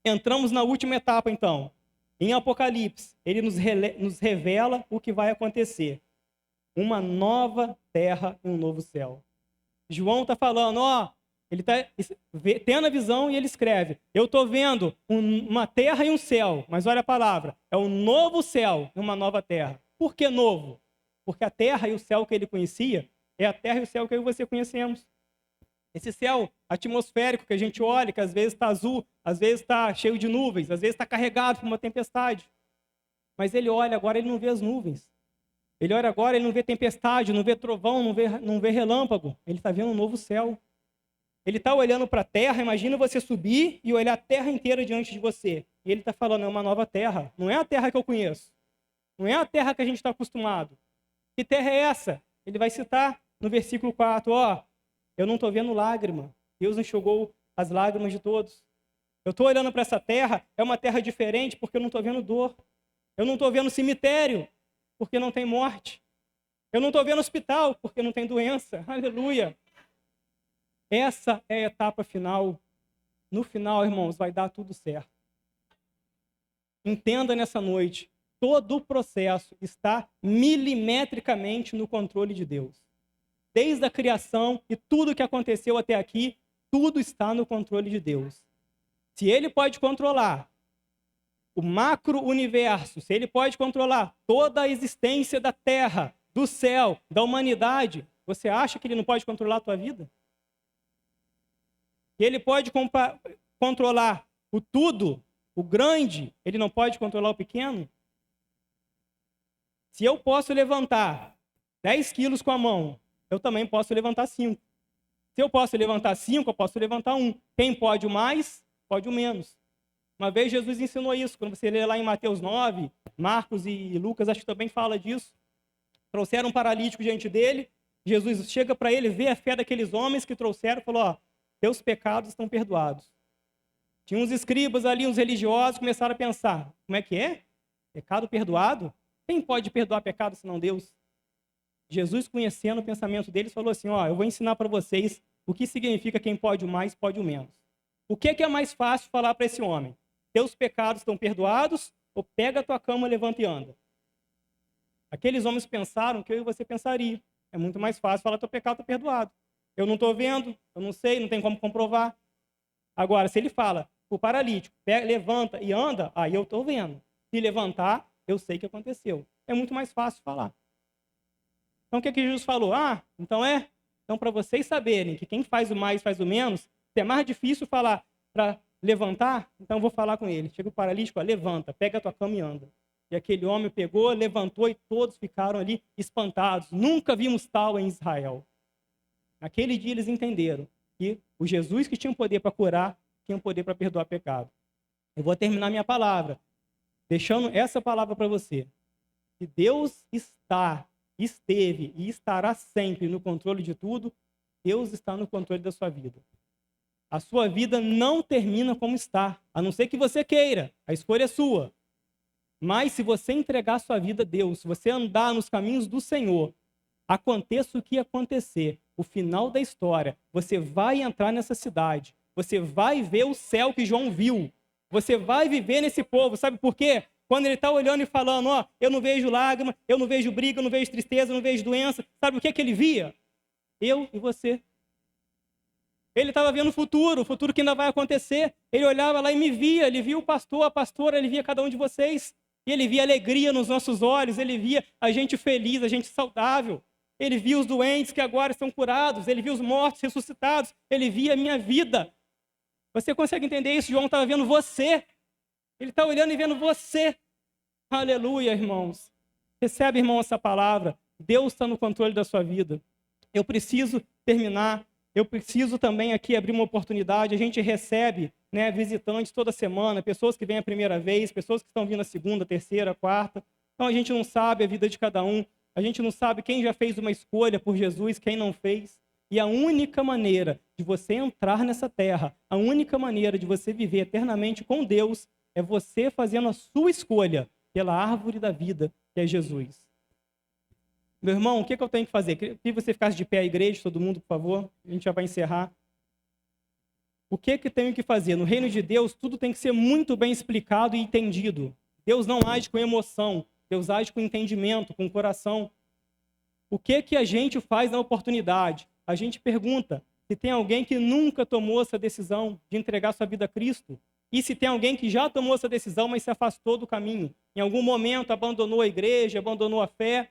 Entramos na última etapa, então. Em Apocalipse, ele nos revela o que vai acontecer. Uma nova terra e um novo céu. João está falando, ele está tendo a visão e ele escreve, eu estou vendo uma terra e um céu, mas olha a palavra, é um novo céu e uma nova terra. Por que novo? Porque a terra e o céu que ele conhecia é a terra e o céu que eu e você conhecemos. Esse céu atmosférico que a gente olha, que às vezes está azul, às vezes está cheio de nuvens, às vezes está carregado por uma tempestade. Mas ele olha agora, ele não vê as nuvens. Ele olha agora, ele não vê tempestade, não vê trovão, não vê relâmpago. Ele está vendo um novo céu. Ele está olhando para a terra, imagina você subir e olhar a terra inteira diante de você. E ele está falando, é uma nova terra. Não é a terra que eu conheço. Não é a terra que a gente está acostumado. Que terra é essa? Ele vai citar no versículo 4, eu não estou vendo lágrima. Deus enxugou as lágrimas de todos. Eu estou olhando para essa terra, é uma terra diferente porque eu não estou vendo dor. Eu não estou vendo cemitério porque não tem morte. Eu não estou vendo hospital porque não tem doença. Aleluia. Essa é a etapa final. No final, irmãos, vai dar tudo certo. Entenda nessa noite, todo o processo está milimetricamente no controle de Deus. Desde a criação e tudo que aconteceu até aqui, tudo está no controle de Deus. Se ele pode controlar o macro-universo, se ele pode controlar toda a existência da terra, do céu, da humanidade, você acha que ele não pode controlar a tua vida? Que ele pode controlar o tudo, o grande, ele não pode controlar o pequeno? Se eu posso levantar 10 quilos com a mão, eu também posso levantar 5. Se eu posso levantar 5, eu posso levantar 1. Quem pode o mais, pode o menos. Uma vez Jesus ensinou isso, quando você lê lá em Mateus 9, Marcos e Lucas, acho que também fala disso. Trouxeram um paralítico diante dele, Jesus chega para ele, vê a fé daqueles homens que trouxeram e falou, teus pecados estão perdoados. Tinha uns escribas ali, uns religiosos, começaram a pensar, como é que é? Pecado perdoado? Quem pode perdoar pecado senão Deus? Jesus, conhecendo o pensamento deles, falou assim, eu vou ensinar para vocês o que significa quem pode o mais, pode o menos. O que é mais fácil falar para esse homem? Teus pecados estão perdoados ou pega a tua cama, levanta e anda? Aqueles homens pensaram que eu e você pensaria. É muito mais fácil falar, teu pecado está perdoado. Eu não estou vendo, eu não sei, não tem como comprovar. Agora, se ele fala, o paralítico, levanta e anda, aí eu estou vendo. Se levantar, eu sei o que aconteceu. É muito mais fácil falar. Então, o que Jesus falou? Então, para vocês saberem que quem faz o mais faz o menos, se é mais difícil falar para levantar, então eu vou falar com ele. Chega o paralítico, levanta, pega a tua cama e anda. E aquele homem pegou, levantou e todos ficaram ali espantados. Nunca vimos tal em Israel. Naquele dia eles entenderam que o Jesus que tinha poder para curar, tinha poder para perdoar pecado. Eu vou terminar minha palavra, deixando essa palavra para você. Que Deus esteve e estará sempre no controle de tudo, Deus está no controle da sua vida. A sua vida não termina como está, a não ser que você queira, a escolha é sua. Mas se você entregar sua vida a Deus, se você andar nos caminhos do Senhor, aconteça o que acontecer, o final da história, você vai entrar nessa cidade, você vai ver o céu que João viu, você vai viver nesse povo, sabe por quê? Quando ele está olhando e falando, eu não vejo lágrima, eu não vejo briga, eu não vejo tristeza, eu não vejo doença, sabe o que ele via? Eu e você. Ele estava vendo o futuro que ainda vai acontecer. Ele olhava lá e me via, ele via o pastor, a pastora, ele via cada um de vocês. E ele via alegria nos nossos olhos, ele via a gente feliz, a gente saudável. Ele via os doentes que agora estão curados, ele via os mortos ressuscitados, ele via a minha vida. Você consegue entender isso? João estava vendo você. Ele está olhando e vendo você. Aleluia, irmãos. Recebe, irmão, essa palavra. Deus está no controle da sua vida. Eu preciso terminar. Eu preciso também aqui abrir uma oportunidade. A gente recebe, visitantes toda semana, pessoas que vêm a primeira vez, pessoas que estão vindo a segunda, terceira, quarta. Então a gente não sabe a vida de cada um. A gente não sabe quem já fez uma escolha por Jesus, quem não fez. E a única maneira de você entrar nessa terra, a única maneira de você viver eternamente com Deus, é você fazendo a sua escolha pela árvore da vida, que é Jesus. Meu irmão, o que eu tenho que fazer? Queria que você ficasse de pé, a igreja, todo mundo, por favor. A gente já vai encerrar. O que tenho que fazer? No reino de Deus, tudo tem que ser muito bem explicado e entendido. Deus não age com emoção. Deus age com entendimento, com coração. O que a gente faz na oportunidade? A gente pergunta se tem alguém que nunca tomou essa decisão de entregar sua vida a Cristo. E se tem alguém que já tomou essa decisão, mas se afastou do caminho. Em algum momento abandonou a igreja, abandonou a fé,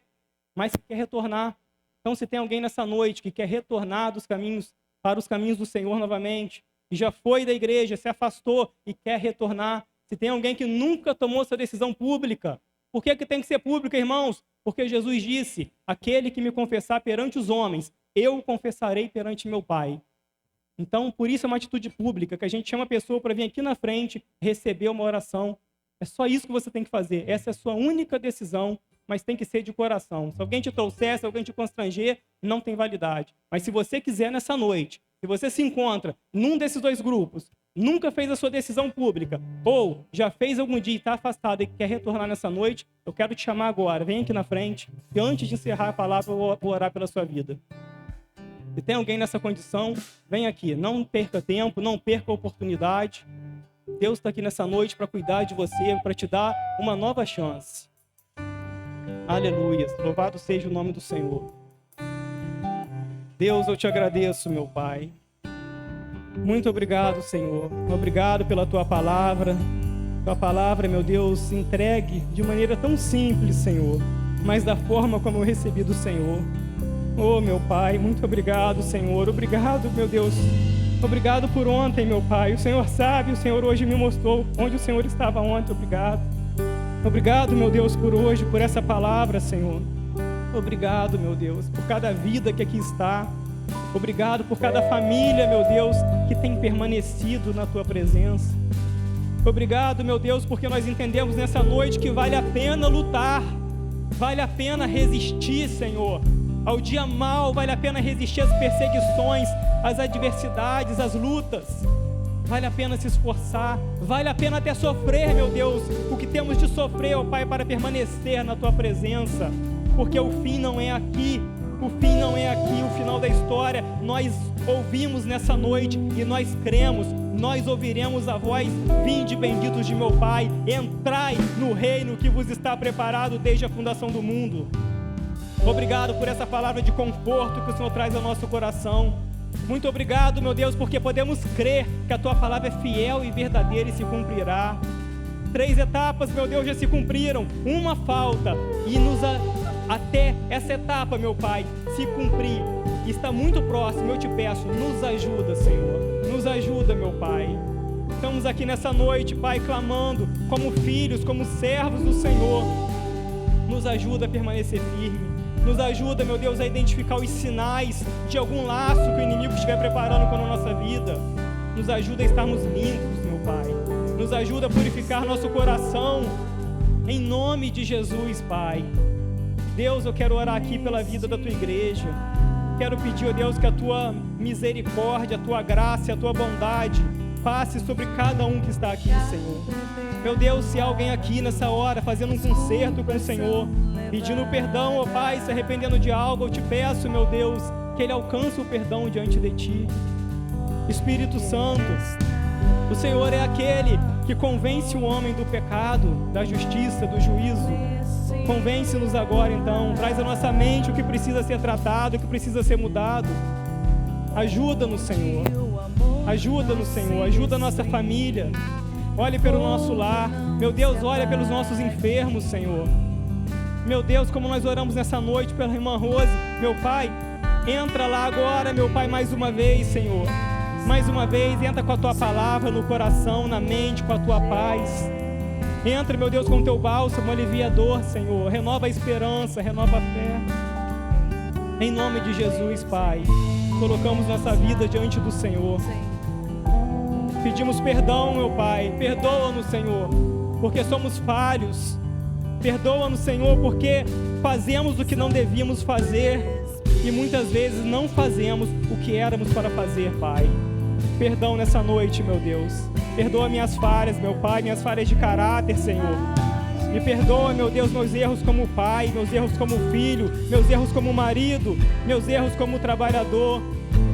mas quer retornar. Então, se tem alguém nessa noite que quer retornar dos caminhos para os caminhos do Senhor novamente, que já foi da igreja, se afastou e quer retornar, se tem alguém que nunca tomou essa decisão pública, por que tem que ser pública, irmãos? Porque Jesus disse, aquele que me confessar perante os homens, eu o confessarei perante meu Pai. Então, por isso é uma atitude pública, que a gente chama a pessoa para vir aqui na frente, receber uma oração. É só isso que você tem que fazer. Essa é a sua única decisão, mas tem que ser de coração. Se alguém te trouxer, se alguém te constranger, não tem validade. Mas se você quiser nessa noite, se você se encontra num desses dois grupos, nunca fez a sua decisão pública, ou já fez algum dia e está afastado e quer retornar nessa noite, eu quero te chamar agora. Vem aqui na frente, e antes de encerrar a palavra, eu vou orar pela sua vida. Se tem alguém nessa condição, vem aqui. Não perca tempo, não perca a oportunidade. Deus está aqui nessa noite para cuidar de você, para te dar uma nova chance. Aleluia. Louvado seja o nome do Senhor. Deus, eu te agradeço, meu Pai. Muito obrigado, Senhor. Obrigado pela Tua palavra. Tua palavra, meu Deus, entregue de maneira tão simples, Senhor, mas da forma como eu recebi do Senhor. Oh, meu Pai, muito obrigado, Senhor. Obrigado, meu Deus. Obrigado por ontem, meu Pai. O Senhor sabe, o Senhor hoje me mostrou onde o Senhor estava ontem. Obrigado. Obrigado, meu Deus, por hoje, por essa palavra, Senhor. Obrigado, meu Deus, por cada vida que aqui está. Obrigado por cada família, meu Deus, que tem permanecido na Tua presença. Obrigado, meu Deus, porque nós entendemos nessa noite que vale a pena lutar. Vale a pena resistir, Senhor. Ao dia mau, vale a pena resistir às perseguições, às adversidades, às lutas. Vale a pena se esforçar, vale a pena até sofrer, meu Deus, o que temos de sofrer, ó Pai, para permanecer na Tua presença. Porque o fim não é aqui, o fim não é aqui, o final da história. Nós ouvimos nessa noite e nós cremos nós ouviremos a voz: vinde benditos de meu Pai, entrai no reino que vos está preparado desde a fundação do mundo. Obrigado por essa palavra de conforto que o Senhor traz ao nosso coração. Muito obrigado, meu Deus, porque podemos crer que a Tua palavra é fiel e verdadeira e se cumprirá. 3 etapas, meu Deus, já se cumpriram, uma falta, e até essa etapa, meu Pai, se cumprir, está muito próximo. Eu te peço, nos ajuda, Senhor, nos ajuda, meu Pai. Estamos aqui nessa noite, Pai, clamando como filhos, como servos do Senhor. Nos ajuda a permanecer firme. Nos ajuda, meu Deus, a identificar os sinais de algum laço que o inimigo estiver preparando para a nossa vida. Nos ajuda a estarmos limpos, meu Pai. Nos ajuda a purificar nosso coração. Em nome de Jesus, Pai. Deus, eu quero orar aqui pela vida da Tua igreja. Quero pedir, ó Deus, que a Tua misericórdia, a Tua graça e a Tua bondade passe sobre cada um que está aqui, Senhor. Meu Deus, se há alguém aqui nessa hora fazendo um concerto com o Senhor, pedindo perdão, ó Pai, se arrependendo de algo, eu te peço, meu Deus, que ele alcance o perdão diante de Ti. Espírito Santo, o Senhor é aquele que convence o homem do pecado, da justiça, do juízo. Convence-nos agora, então. Traz à nossa mente o que precisa ser tratado, o que precisa ser mudado. Ajuda-nos, Senhor. Ajuda-nos, Senhor. Ajuda a nossa família. Olhe pelo nosso lar. Meu Deus, olha pelos nossos enfermos, Senhor. Meu Deus, como nós oramos nessa noite pela irmã Rose. Meu Pai, entra lá agora, meu Pai, mais uma vez, Senhor. Mais uma vez, entra com a Tua palavra no coração, na mente, com a Tua paz. Entra, meu Deus, com o Teu bálsamo aliviador, Senhor. Renova a esperança, renova a fé. Em nome de Jesus, Pai, colocamos nossa vida diante do Senhor. Pedimos perdão, meu Pai. Perdoa-nos, Senhor, porque somos falhos. Perdoa-nos, Senhor, porque fazemos o que não devíamos fazer e muitas vezes não fazemos o que éramos para fazer, Pai. Perdão nessa noite, meu Deus. Perdoa minhas falhas, meu Pai, minhas falhas de caráter, Senhor. Me perdoa, meu Deus, meus erros como pai, meus erros como filho, meus erros como marido, meus erros como trabalhador.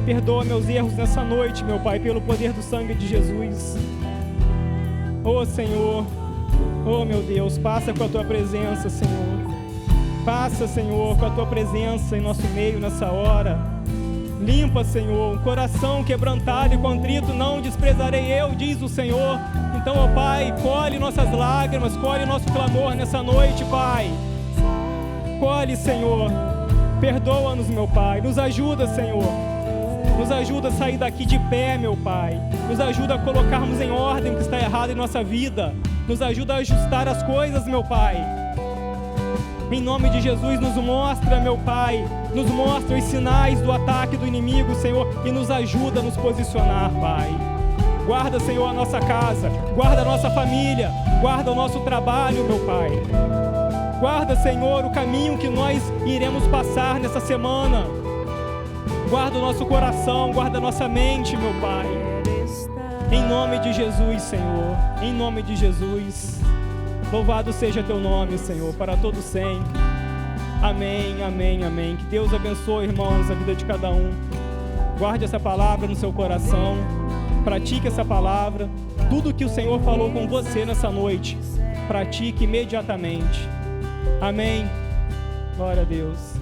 Perdoa meus erros nessa noite, meu Pai, pelo poder do sangue de Jesus. Oh, Senhor, oh, meu Deus, passa com a Tua presença, Senhor. Passa, Senhor, com a Tua presença em nosso meio nessa hora. Limpa, Senhor, um coração quebrantado e contrito não desprezarei eu, diz o Senhor. Então, ó Pai, colhe nossas lágrimas, colhe nosso clamor nessa noite, Pai. Colhe, Senhor. Perdoa-nos, meu Pai. Nos ajuda, Senhor. Nos ajuda a sair daqui de pé, meu Pai. Nos ajuda a colocarmos em ordem o que está errado em nossa vida. Nos ajuda a ajustar as coisas, meu Pai. Em nome de Jesus, nos mostra, meu Pai, nos mostra os sinais do ataque do inimigo, Senhor, e nos ajuda a nos posicionar, Pai. Guarda, Senhor, a nossa casa, guarda a nossa família, guarda o nosso trabalho, meu Pai. Guarda, Senhor, o caminho que nós iremos passar nessa semana. Guarda o nosso coração, guarda a nossa mente, meu Pai. Em nome de Jesus, Senhor, em nome de Jesus. Louvado seja Teu nome, Senhor, para todo sempre. Amém, amém, amém. Que Deus abençoe, irmãos, a vida de cada um. Guarde essa palavra no seu coração. Pratique essa palavra. Tudo que o Senhor falou com você nessa noite, pratique imediatamente. Amém. Glória a Deus.